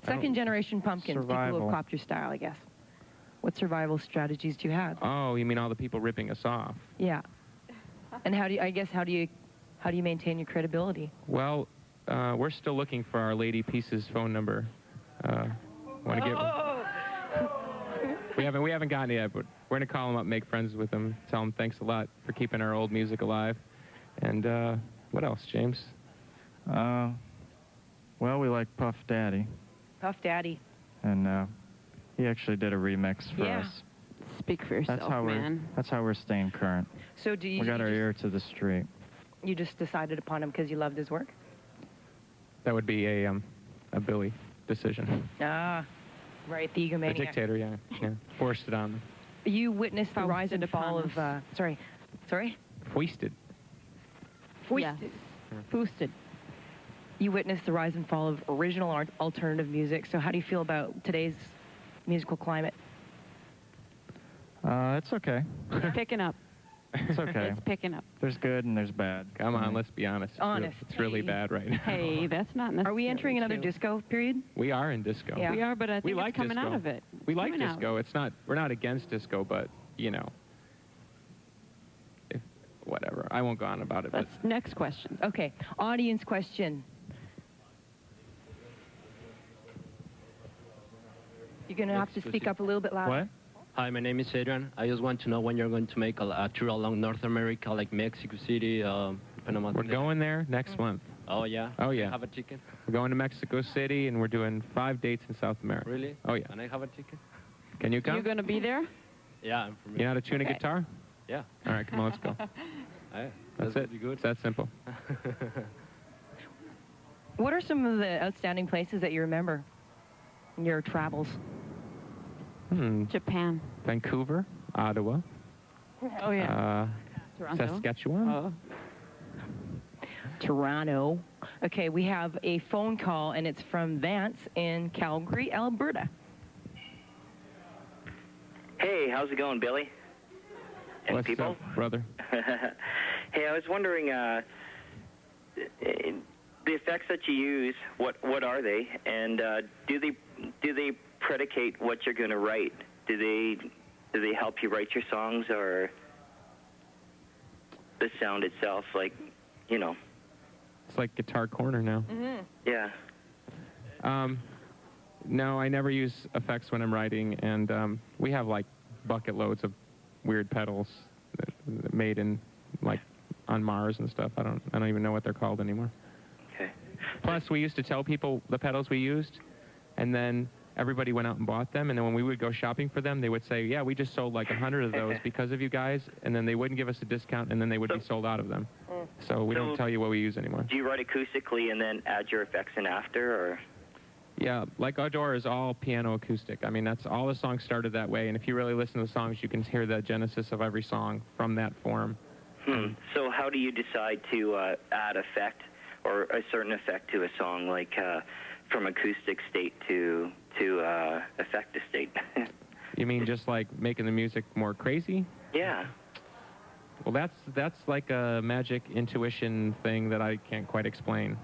Second-generation pumpkins, people who have copied your style, I guess. What survival strategies do you have? Oh, you mean all the people ripping us off? Yeah. And how do you maintain your credibility? Well, we're still looking for our Lady Peace's phone number. Want to get? We haven't gotten it yet, but we're gonna call him up, make friends with him, tell him thanks a lot for keeping our old music alive. And what else, James? Well, we like Puff Daddy. Puff Daddy. And he actually did a remix for us. Speak for yourself, man. That's how we're staying current. So do you? We got our ear to the street. You just decided upon him because you loved his work? That would be a Billy decision. Ah, right, the egomaniac. The dictator, yeah. Forced it on them. You witnessed the rise and fall of, sorry? Foisted. Foisted. Foisted. You witnessed the rise and fall of original alternative music, so how do you feel about today's musical climate? It's okay. It's picking up. It's okay. It's picking up. There's good and there's bad. Come on, let's be honest. It's really bad right now. Hey, that's not necessarily Are we entering another disco period? We are in disco. Yeah. We are, but I think we it's coming disco. out of it. We like coming disco. It's not. We're not against disco, but you know, whatever. I won't go on about it. That's next question. Okay, audience question. You're going to have to speak up a little bit louder. What? Hi, my name is Adrian. I just want to know when you're going to make a tour along North America, like Mexico City, Panama. We're going there next month. Oh, yeah? Oh, yeah. Have a ticket? We're going to Mexico City, and we're doing 5 dates in South America. Really? Oh, yeah. Can I have a ticket? Can you come? You going to be there? Yeah, I'm from You know how to tune a guitar? Yeah. All right, come on, let's go. That's it. Good. It's that simple. What are some of the outstanding places that you remember in your travels? Japan. Vancouver, Ottawa. Oh, yeah. Toronto. Saskatchewan. Toronto. Okay, we have a phone call, and it's from Vance in Calgary, Alberta. Hey, how's it going, Billy? And What's people? up, brother? Hey, I was wondering, the effects that you use, what are they? And do they predicate what you're going to write? Do they help you write your songs, or the sound itself, like, you know? It's like Guitar Corner now. Yeah. No, I never use effects when I'm writing, and we have like bucket loads of weird pedals made in like on Mars and stuff. I don't even know what they're called anymore. Okay. Plus, we used to tell people the pedals we used, and then everybody went out and bought them, and then when we would go shopping for them, they would say, yeah, we just sold like 100 of those because of you guys, and then they wouldn't give us a discount, and then they would be sold out of them. So we don't tell you what we use anymore. Do you write acoustically and then add your effects in after, or? Yeah, like Adore is all piano acoustic. I mean, that's all the songs started that way, and if you really listen to the songs, you can hear the genesis of every song from that form. So how do you decide to add effect or a certain effect to a song, like from acoustic state to effective state? You mean just like making the music more crazy? Yeah. Well, that's like a magic intuition thing that I can't quite explain.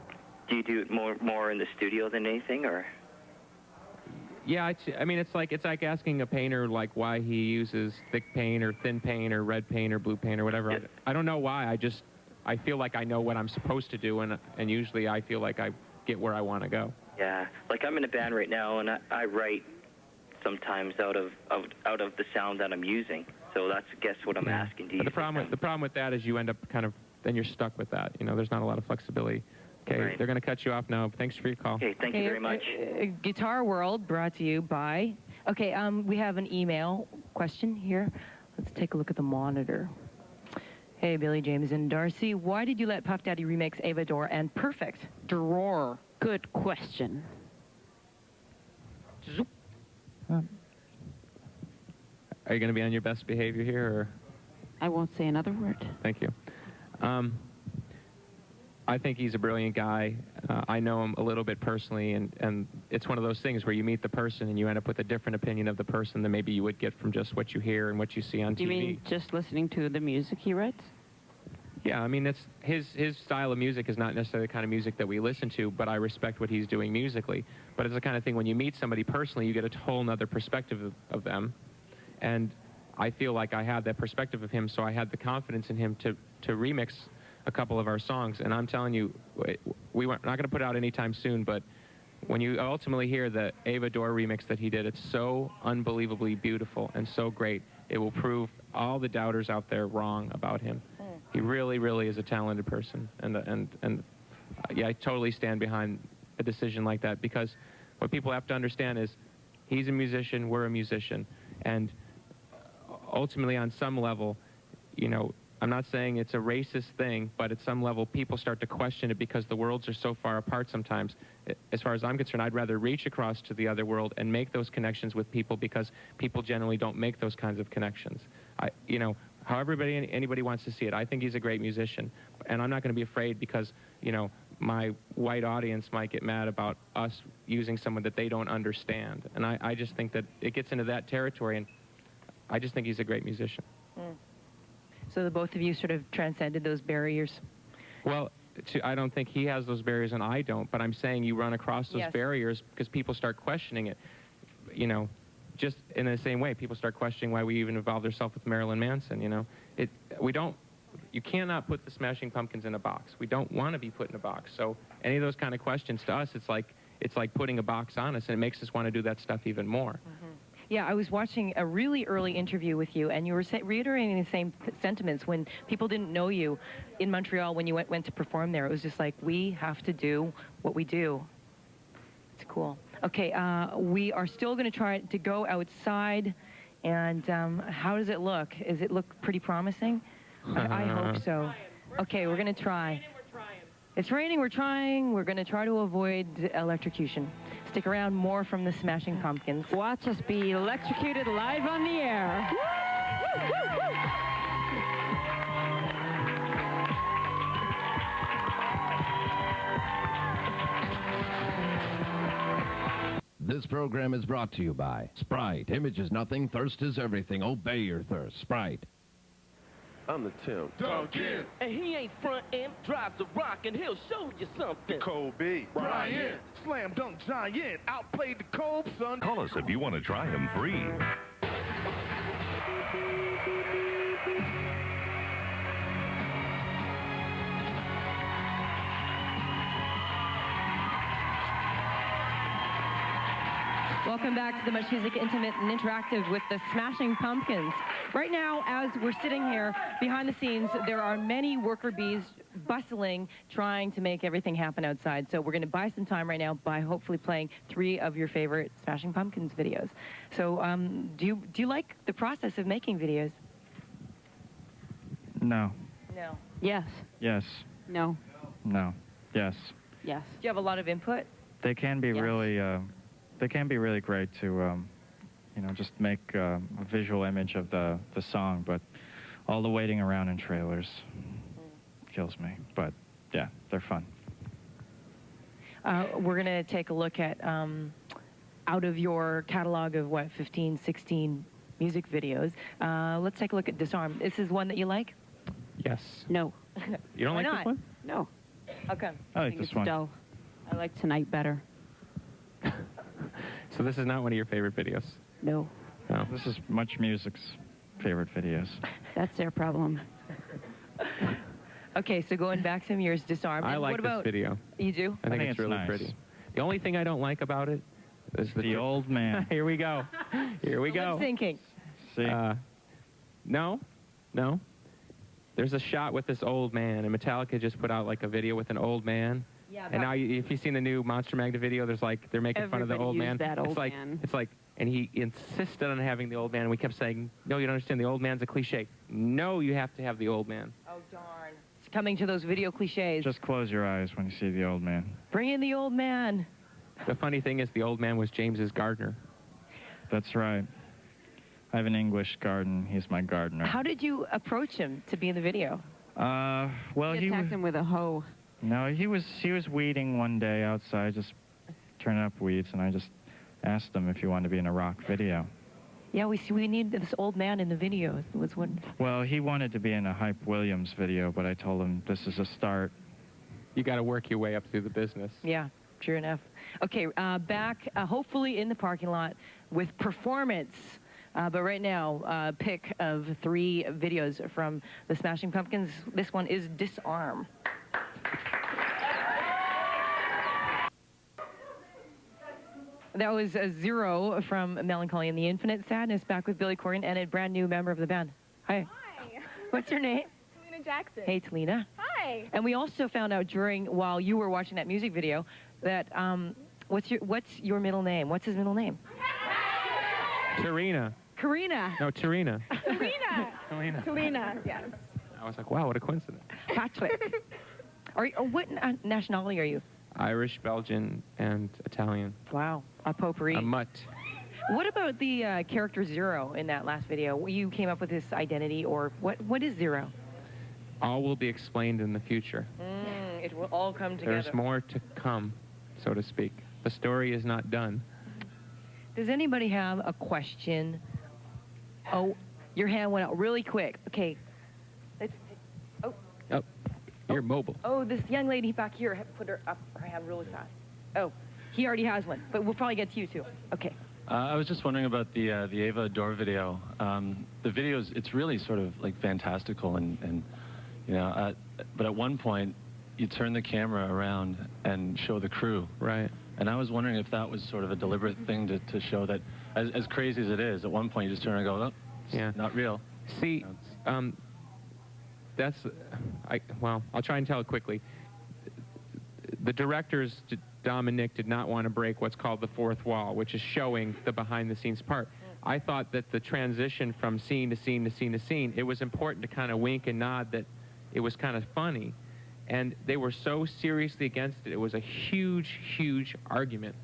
Do you do it more in the studio than anything, or? Yeah, I mean, it's like asking a painter like why he uses thick paint or thin paint or red paint or blue paint or whatever. I don't know why. I feel like I know what I'm supposed to do, and usually I feel like I get where I want to go. Yeah, like I'm in a band right now, and I write sometimes out of the sound that I'm using. So that's, I guess, what I'm asking. Do you? But the problem with that is you end up then you're stuck with that. You know, there's not a lot of flexibility. Okay, Right. They're going to cut you off now. Thanks for your call. Okay, thank you very much. Guitar World brought to you by... Okay, we have an email question here. Let's take a look at the monitor. Hey, Billy, James, and Darcy, why did you let Puff Daddy remix Ava Dore and Perfect? Drawer. Good question. Are you going to be on your best behavior here, or? I won't say another word. Thank you. I think he's a brilliant guy. I know him a little bit personally, and it's one of those things where you meet the person and you end up with a different opinion of the person than maybe you would get from just what you hear and what you see on TV. You mean just listening to the music he writes? Yeah, I mean, it's his style of music is not necessarily the kind of music that we listen to, but I respect what he's doing musically. But it's the kind of thing when you meet somebody personally, you get a whole other perspective of them. And I feel like I had that perspective of him, so I had the confidence in him to remix a couple of our songs. And I'm telling you, we're not going to put it out anytime soon, but when you ultimately hear the Ava Dore remix that he did, it's so unbelievably beautiful and so great. It will prove all the doubters out there wrong about him. He really, really is a talented person. And yeah, I totally stand behind a decision like that, because what people have to understand is he's a musician, we're a musician. And ultimately, on some level, you know, I'm not saying it's a racist thing, but at some level, people start to question it because the worlds are so far apart sometimes. As far as I'm concerned, I'd rather reach across to the other world and make those connections with people, because people generally don't make those kinds of connections. You know, however anybody wants to see it, I think he's a great musician. And I'm not going to be afraid because, you know, my white audience might get mad about us using someone that they don't understand. And I just think that it gets into that territory, and I just think he's a great musician. So the both of you sort of transcended those barriers? Well, I don't think he has those barriers and I don't, but I'm saying you run across those barriers because people start questioning it. You know, just in the same way, people start questioning why we even involved ourselves with Marilyn Manson, you know. You cannot put the Smashing Pumpkins in a box. We don't want to be put in a box. So any of those kind of questions to us, it's like putting a box on us, and it makes us want to do that stuff even more. Yeah, I was watching a really early interview with you, and you were reiterating the same sentiments when people didn't know you in Montreal when you went to perform there. It was just like, we have to do what we do. It's cool. Okay, we are still going to try to go outside, and how does it look? Does it look pretty promising? I hope so. Okay, we're going to try. It's raining, we're trying. We're going to try to avoid electrocution. Stick around, more from the Smashing Pumpkins. Watch us be electrocuted live on the air. This program is brought to you by Sprite. Image is nothing, thirst is everything. Obey your thirst. Sprite. I'm the Tim. Duncan. And he ain't front end, drives the rock, and he'll show you something. Kobe. Bryant. Slam dunk giant. Outplayed the Kobe, son. Call us if you want to try him free. Welcome back to the Much Music Intimate and Interactive with the Smashing Pumpkins. Right now, as we're sitting here behind the scenes, there are many worker bees bustling, trying to make everything happen outside. So we're going to buy some time right now by hopefully playing 3 of your favorite Smashing Pumpkins videos. So do you like the process of making videos? No. No. Yes. Yes. No. No. Yes. Yes. Do you have a lot of input? They can be Yes. really, they can be really great to, you know, just make a visual image of the song, but all the waiting around in trailers kills me. But yeah, they're fun. We're going to take a look at, out of your catalog of, 15, 16 music videos, let's take a look at Disarm. This is one that you like? Yes. No. You don't Why like not? this one? No. Okay. I like think this it's one. dull. I like Tonight better. So this is not one of your favorite videos? No. No. This is Much Music's favorite videos. That's their problem. Okay, so going back some years, Disarm. I And like what about, this video. You do? I think it's really nice. pretty. The only thing I don't like about it is The old man. Here we go. Here we go. Lip syncing. See? No. There's a shot with this old man, and Metallica just put out like a video with an old man. Yeah, And now, if you've seen the new Monster Magnet video, there's like they're making fun of the Everybody old used man. that old it's like man. it's like, and he insisted on having the old man. And we kept saying, no, you don't understand. The old man's a cliche. No, you have to have the old man. Oh, darn. It's coming to those video cliches. Just close your eyes when you see the old man. Bring in the old man. The funny thing is, the old man was James's gardener. That's right. I have an English garden. He's my gardener. How did you approach him to be in the video? Well, You he attacked him with a hoe. No, he was weeding one day outside, just turning up weeds, and I just asked him if he wanted to be in a rock video. Yeah, we need this old man in the video. Was what? Well, he wanted to be in a Hype Williams video, but I told him this is a start. You got to work your way up through the business. Yeah, sure enough. Okay, back hopefully in the parking lot with Performance. But right now, pick of 3 videos from the Smashing Pumpkins. This one is Disarm. That was a 0 from Melancholy and the Infinite Sadness, back with Billy Corgan and a brand new member of the band. Hi. Hi. What's your name? Talina Jackson. Hey, Talina. Hi. And we also found out while you were watching that music video, that what's your middle name? What's his middle name? Tarina. Karina. No, Tarina. Talina, yes. I was like, wow, what a coincidence. Patrick. What nationality are you? Irish, Belgian, and Italian. Wow, a potpourri. A mutt. What about the character Zero in that last video? You came up with this identity, or what is Zero? All will be explained in the future. It will all come together. There's more to come, so to speak. The story is not done. Does anybody have a question? Oh, your hand went out really quick. Okay. You're mobile. Oh, this young lady back here put her hand really fast. Oh, he already has one, but we'll probably get to you too. Okay. I was just wondering about the Ava Door video. The videos, it's really sort of like fantastical and you know, but at one point you turn the camera around and show the crew. Right. And I was wondering if that was sort of a deliberate thing to show that, as crazy as it is, at one point you just turn and go, oh, it's not real. See, well, I'll try and tell it quickly. The directors, Dominic, did not want to break what's called the fourth wall, which is showing the behind-the-scenes part. I thought that the transition from scene to scene to scene to scene, it was important to kind of wink and nod that it was kind of funny. And they were so seriously against it. It was a huge, huge argument.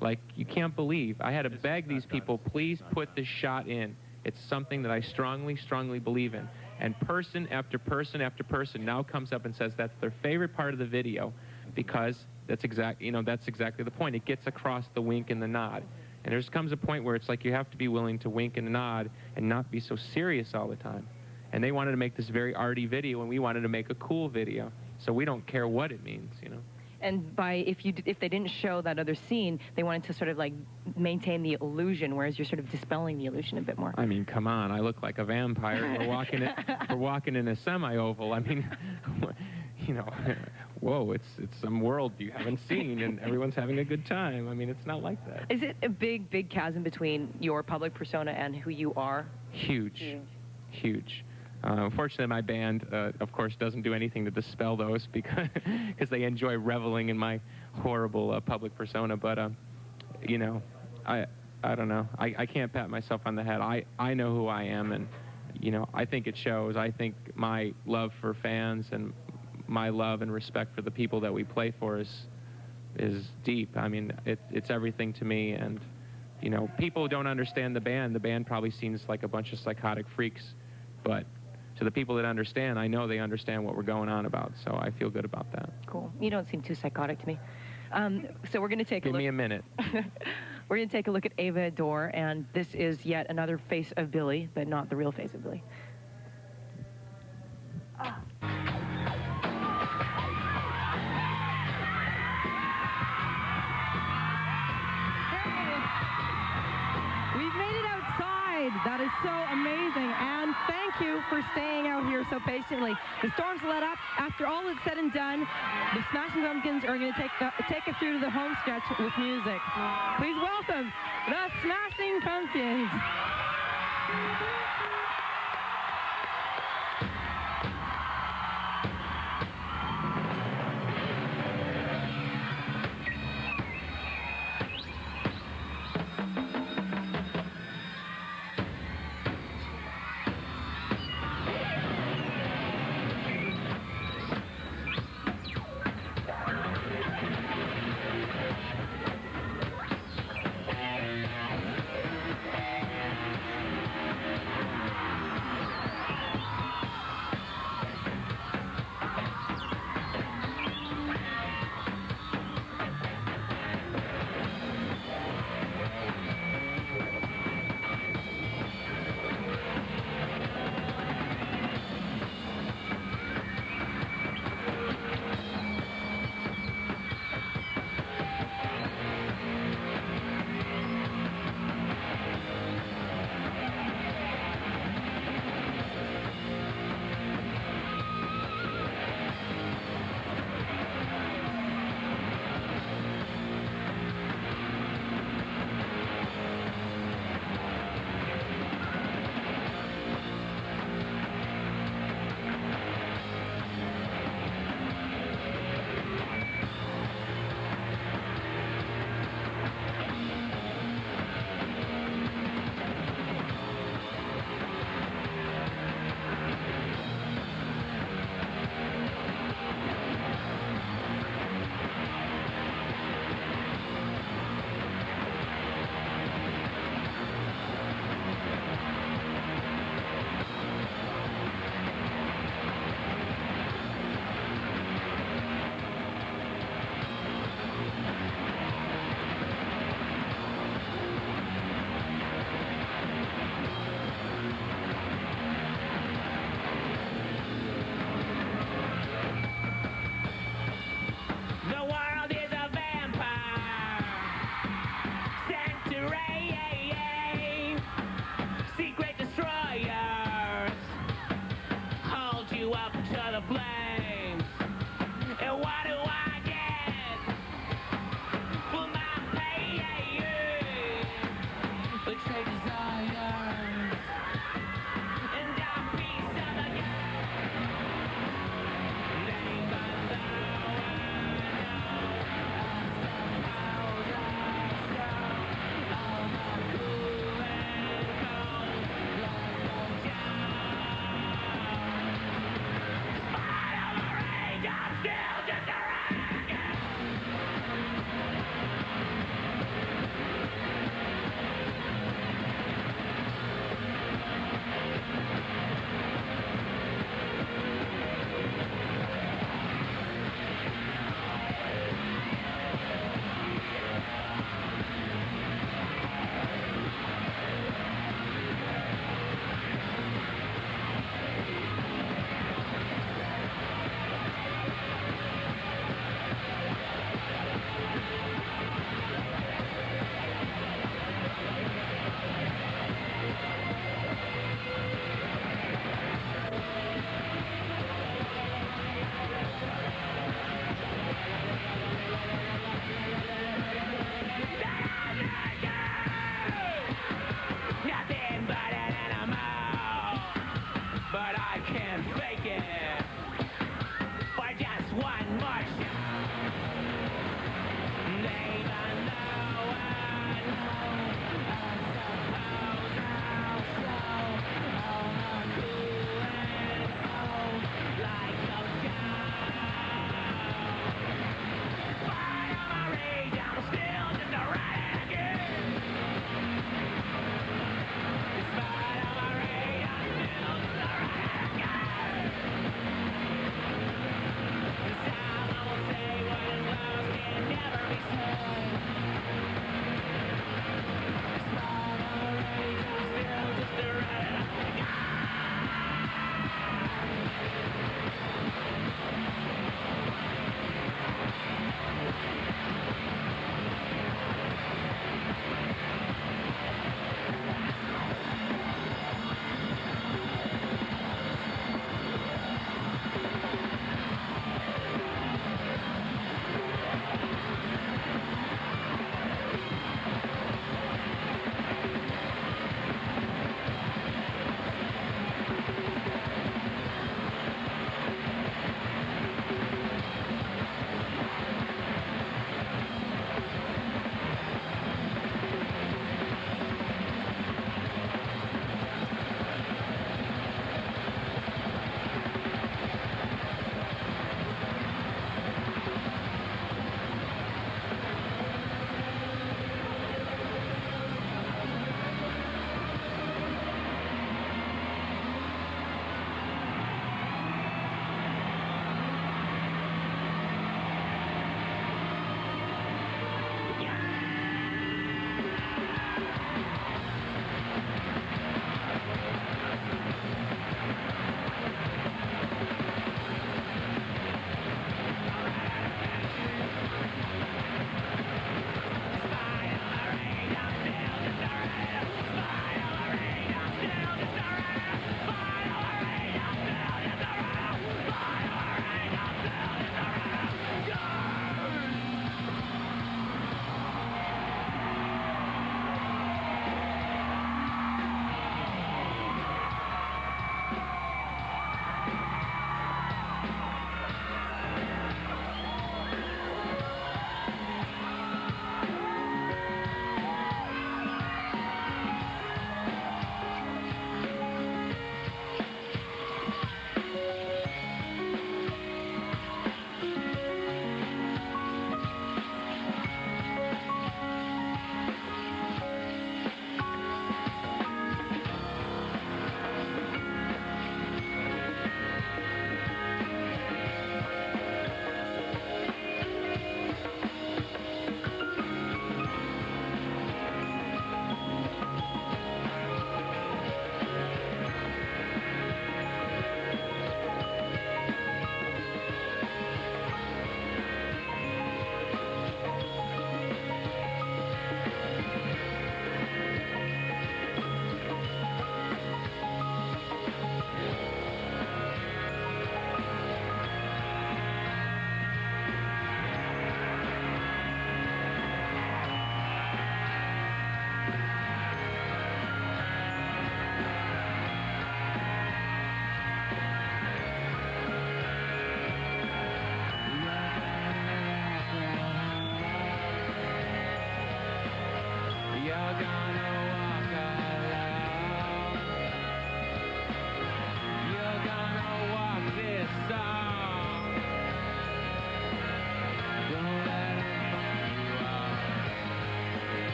Like, you can't believe. I had to beg these people, please put this shot in. It's something that I strongly, strongly believe in. And person after person after person now comes up and says that's their favorite part of the video because that's exactly the point. It gets across the wink and the nod. And there just comes a point where it's like you have to be willing to wink and nod and not be so serious all the time. And they wanted to make this very arty video, and we wanted to make a cool video. So we don't care what it means, you know. And if they didn't show that other scene, they wanted to sort of like maintain the illusion, whereas you're sort of dispelling the illusion a bit more. I mean, come on, I look like a vampire. We're walking in a semi-oval. I mean, you know, whoa, it's some world you haven't seen, and everyone's having a good time. I mean, it's not like that. Is it a big, big chasm between your public persona and who you are? Huge, huge. Unfortunately, my band, of course, doesn't do anything to dispel those because they enjoy reveling in my horrible public persona. But, you know, I don't know. I can't pat myself on the head. I know who I am, and, you know, I think it shows. I think my love for fans and my love and respect for the people that we play for is deep. I mean, it's everything to me. And, you know, people who don't understand the band probably seems like a bunch of psychotic freaks. But to the people that understand, I know they understand what we're going on about, so I feel good about that. Cool. You don't seem too psychotic to me. So we're going to take a look. Give me a minute. We're going to take a look at Ava Adore, and this is yet another face of Billy, but not the real face of Billy. We've made it outside. That is so amazing. And thank you for staying out here so patiently. The storm's let up. After all is said and done, the Smashing Pumpkins are going to take it through to the home stretch with music. Please welcome the Smashing Pumpkins.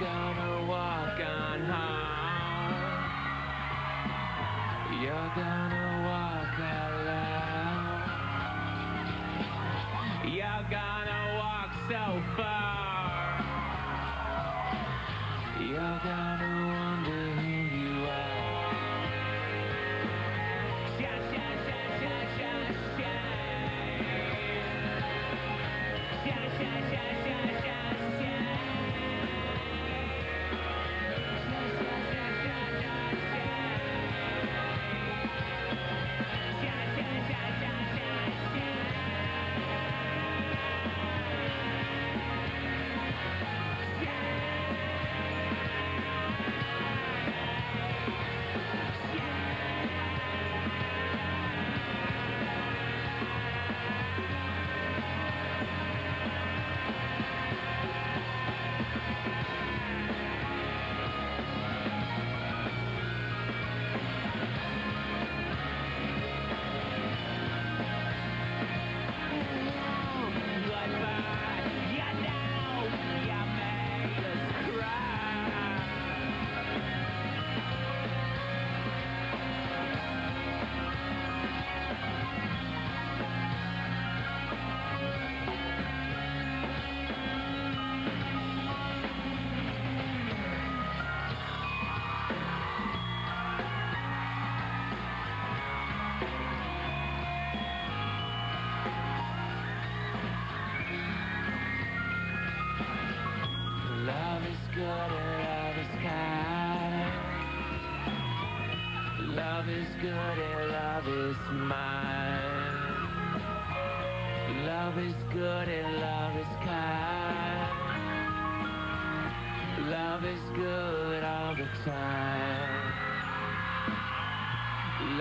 gonna walk on home. You're gonna walk alone. You're gonna walk so far. You're gonna wonder who you are. Sha sha sha sha sha sha. Sha sha sha sha sha sha. is mine. Love is good and love is kind. Love is good all the time.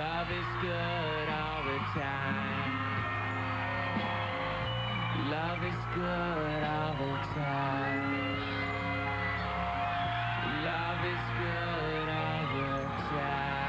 Love is good all the time. Love is good all the time. Love is good all the time.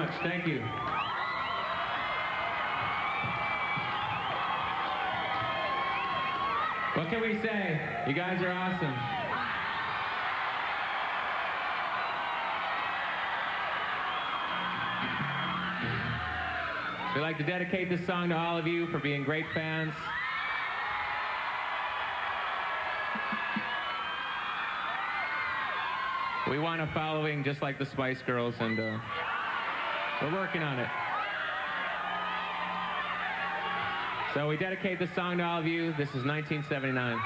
much. Thank you. What can we say? You guys are awesome. We'd like to dedicate this song to all of you for being great fans. We want a following just like the Spice Girls, and we're working on it. So we dedicate this song to all of you. This is 1979.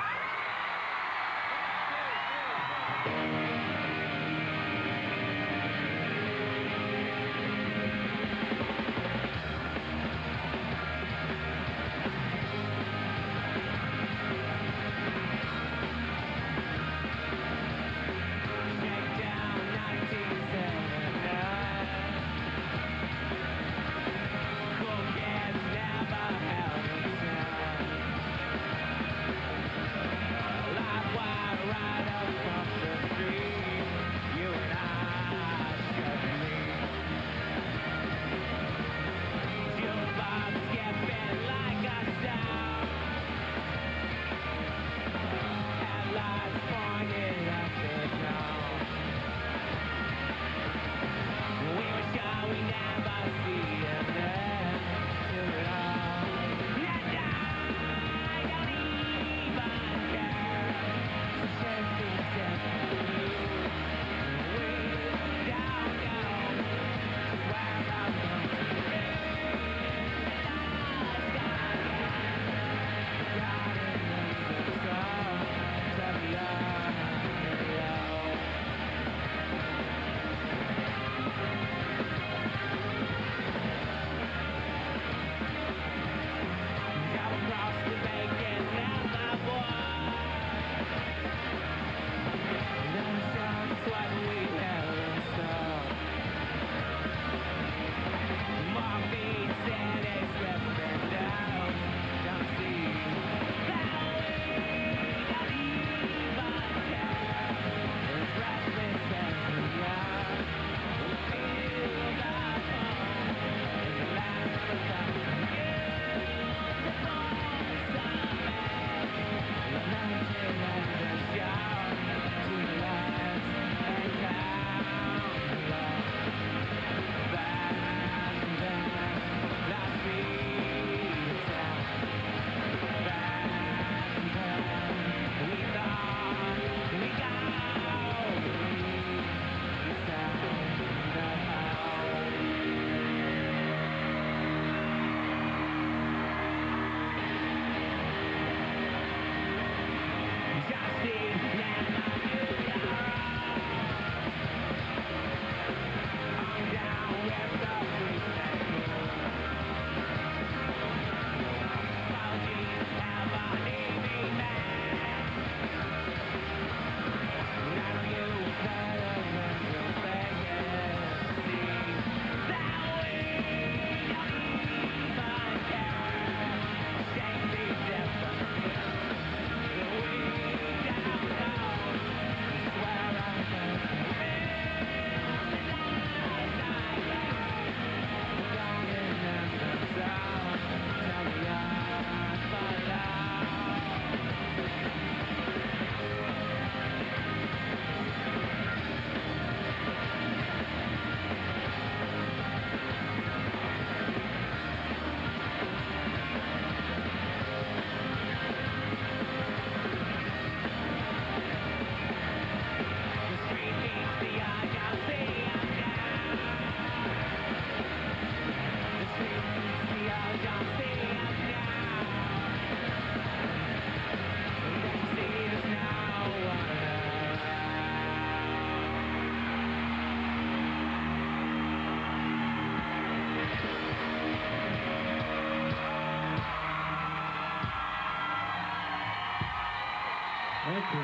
Thank you.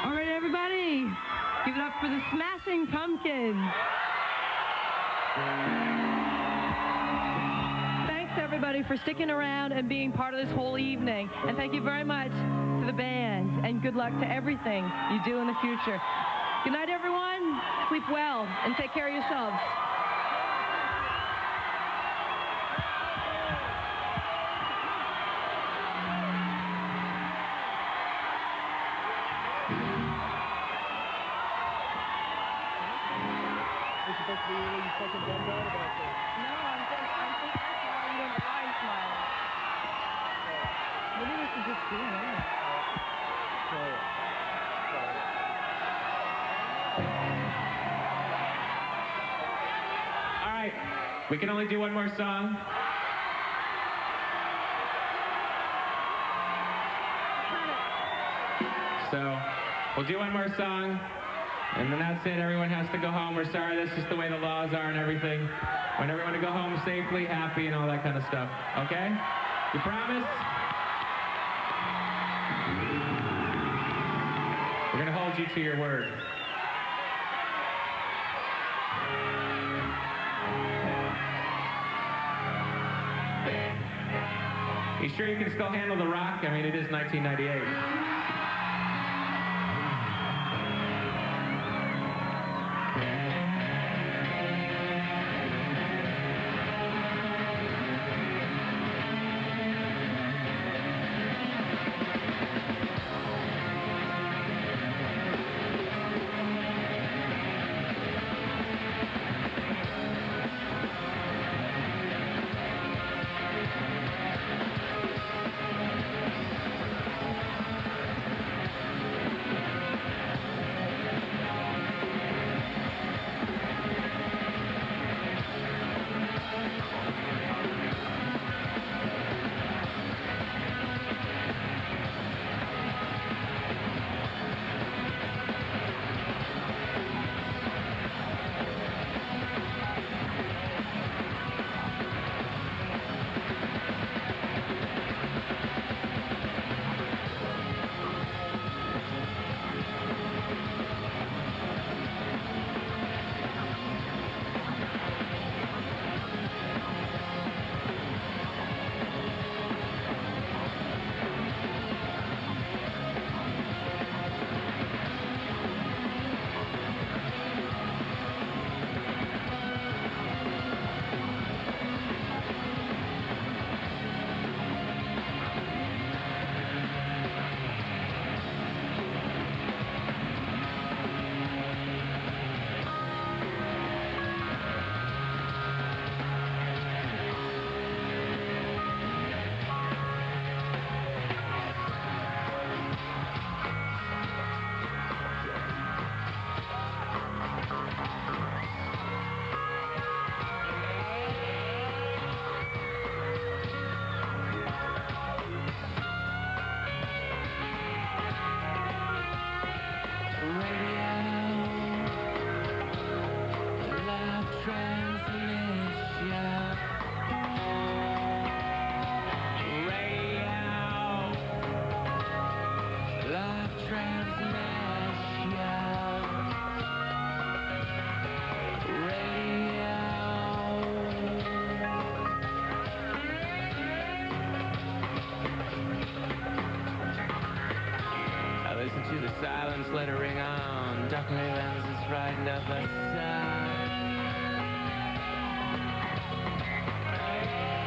All right, everybody, give it up for the Smashing Pumpkins. Thanks, everybody, for sticking around and being part of this whole evening. And thank you very much to the band, and good luck to everything you do in the future. Good night, everyone. Sleep well, and take care of yourselves. All right, we can only do one more song. So we'll do one more song, and then that's it. Everyone has to go home. We're sorry, that's just the way the laws are and everything. I want everyone to go home safely, happy, and all that kind of stuff. Okay? You promise? We're going to hold you to your word. You sure you can still handle the rock? I mean, it is 1998. To the silence, let it ring on. Dark relevance is riding up the sun.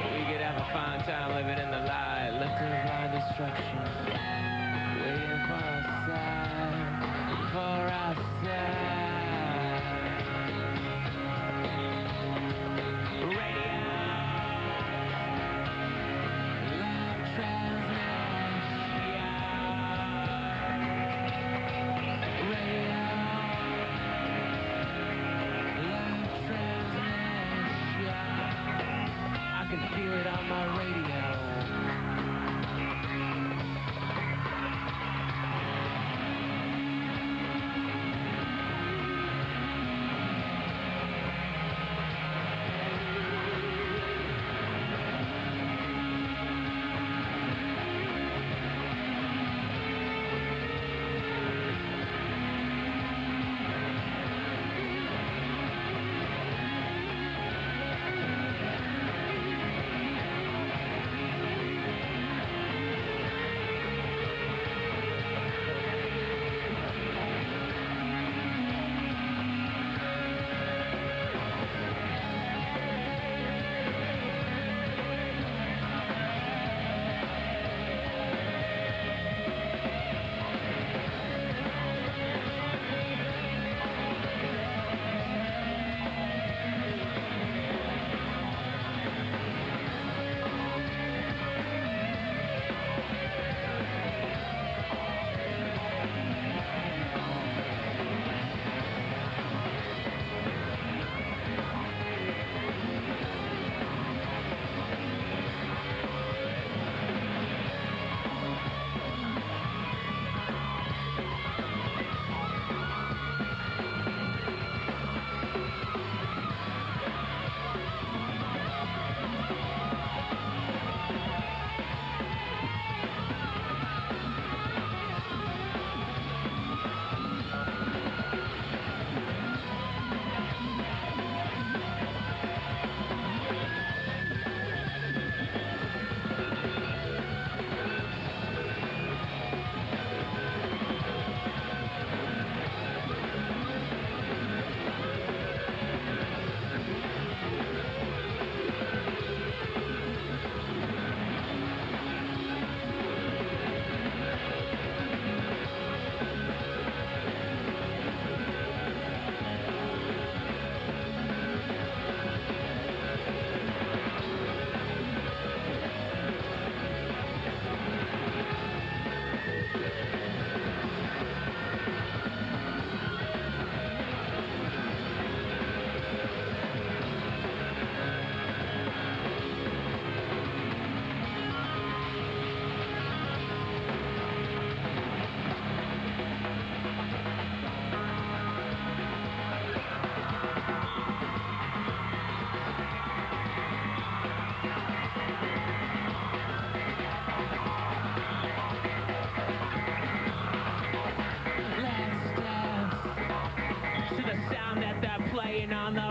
We could have a fine time living in the light, left to blind destruction, waiting for our side, for our side. Radio, love transmission.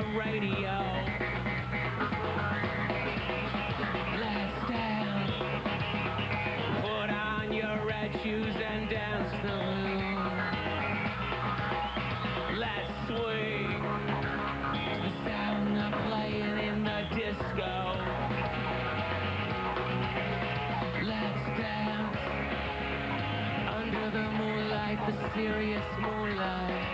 the radio. Let's dance. Put on your red shoes and dance the blues. Let's swing to the sound of playing in the disco. Let's dance under the moonlight, the serious moonlight.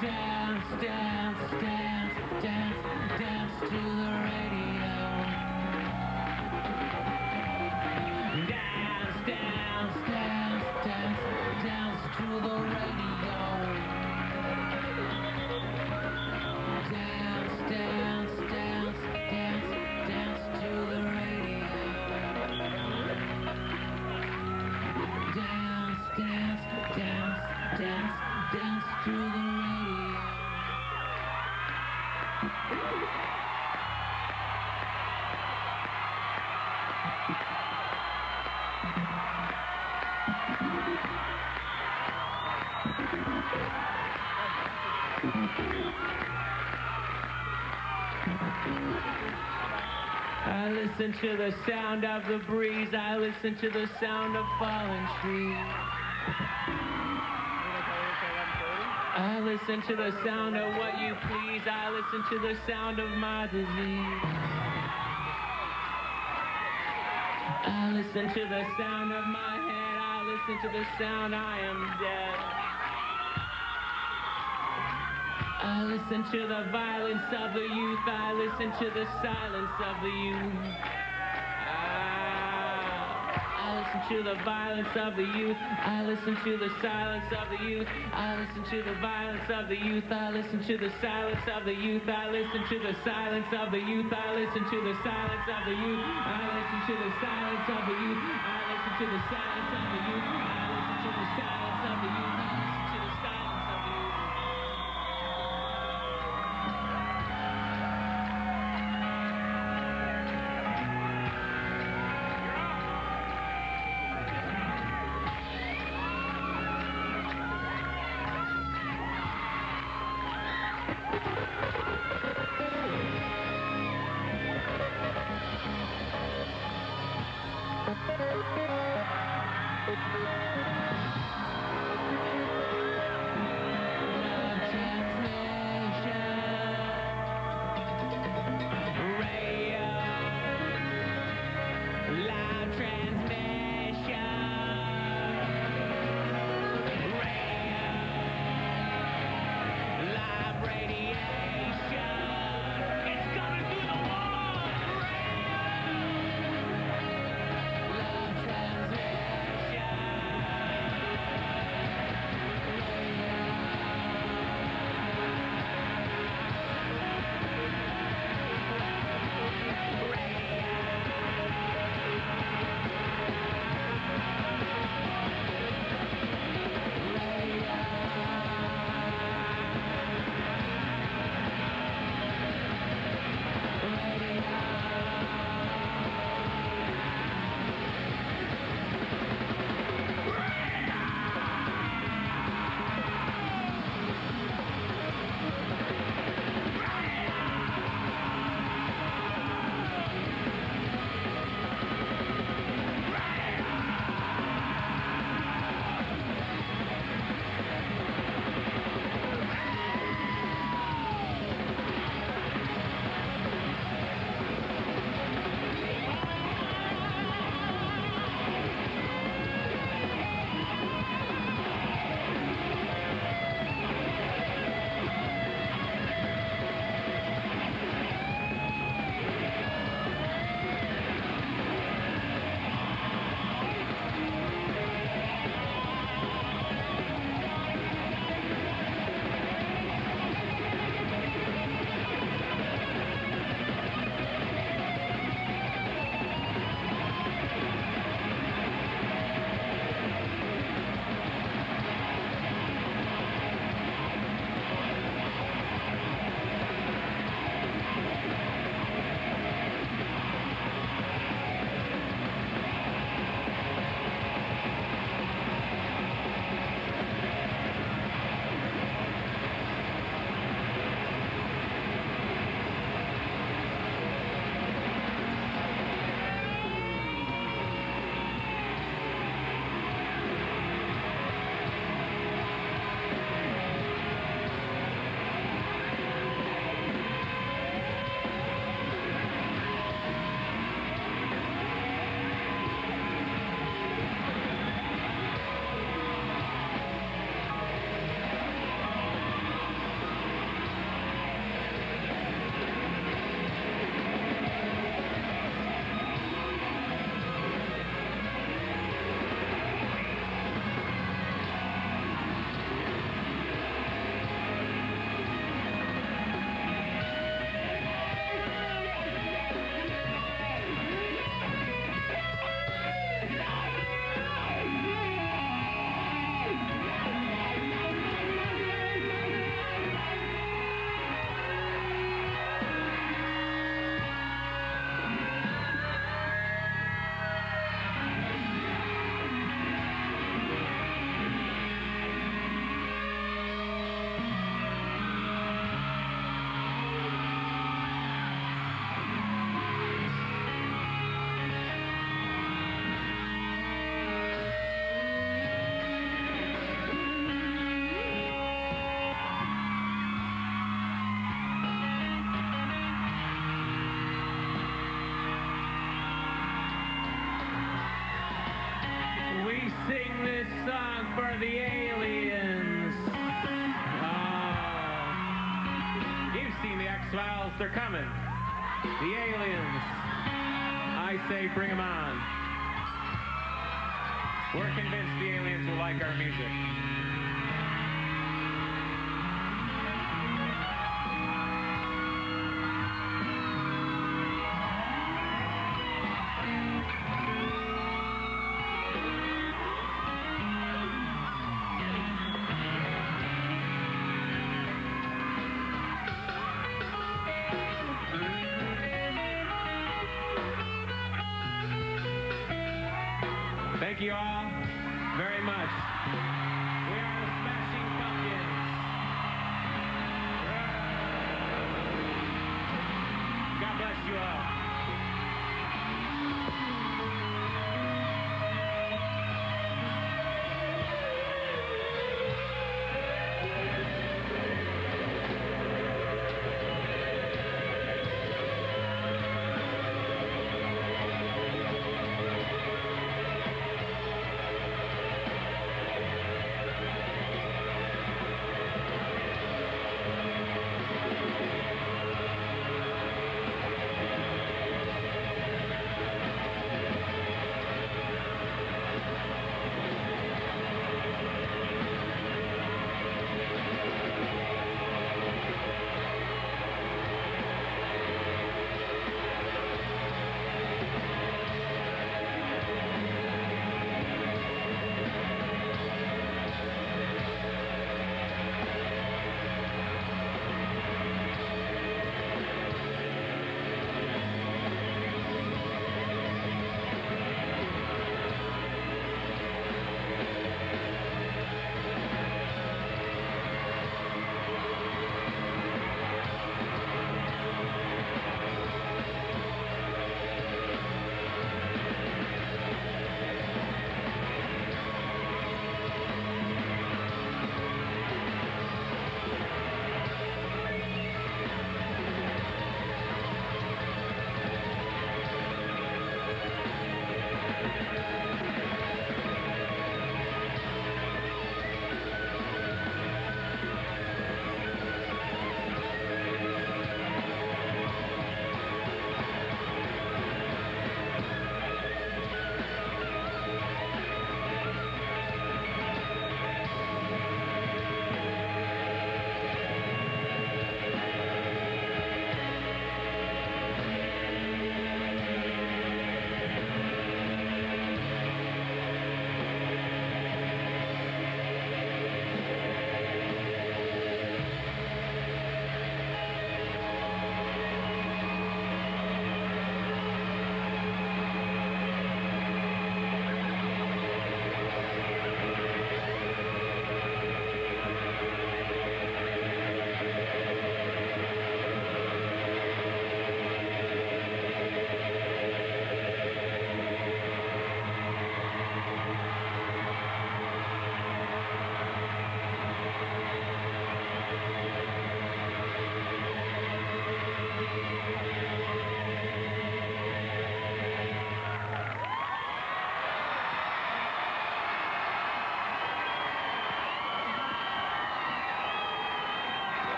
Dance, dance, dance, dance, dance to the radio. Dance, dance, dance, dance, dance to the radio. Dance, dance, dance, dance, dance to the radio. Dance, dance, dance, dance, dance to the radio. I listen to the sound of the breeze. I listen to the sound of falling trees. I listen to the sound of what you please. I listen to the sound of my disease. I listen to the sound of my head. I listen to the sound I am dead. I listen to the violence of the youth. I listen to the silence of the youth. I listen to the violence of the youth. I listen to the silence of the youth. I listen to the violence of the youth. I listen to the silence of the youth. I listen to the silence of the youth. I listen to the silence of the youth. I listen to the silence of the youth. I listen to the silence of the youth. I listen to the silence of the youth. I listen to the silence of the youth. Thank you. the aliens. You've seen the X-Files, they're coming. The aliens. I say bring them on. We're convinced the aliens will like our music. Thank you all very much.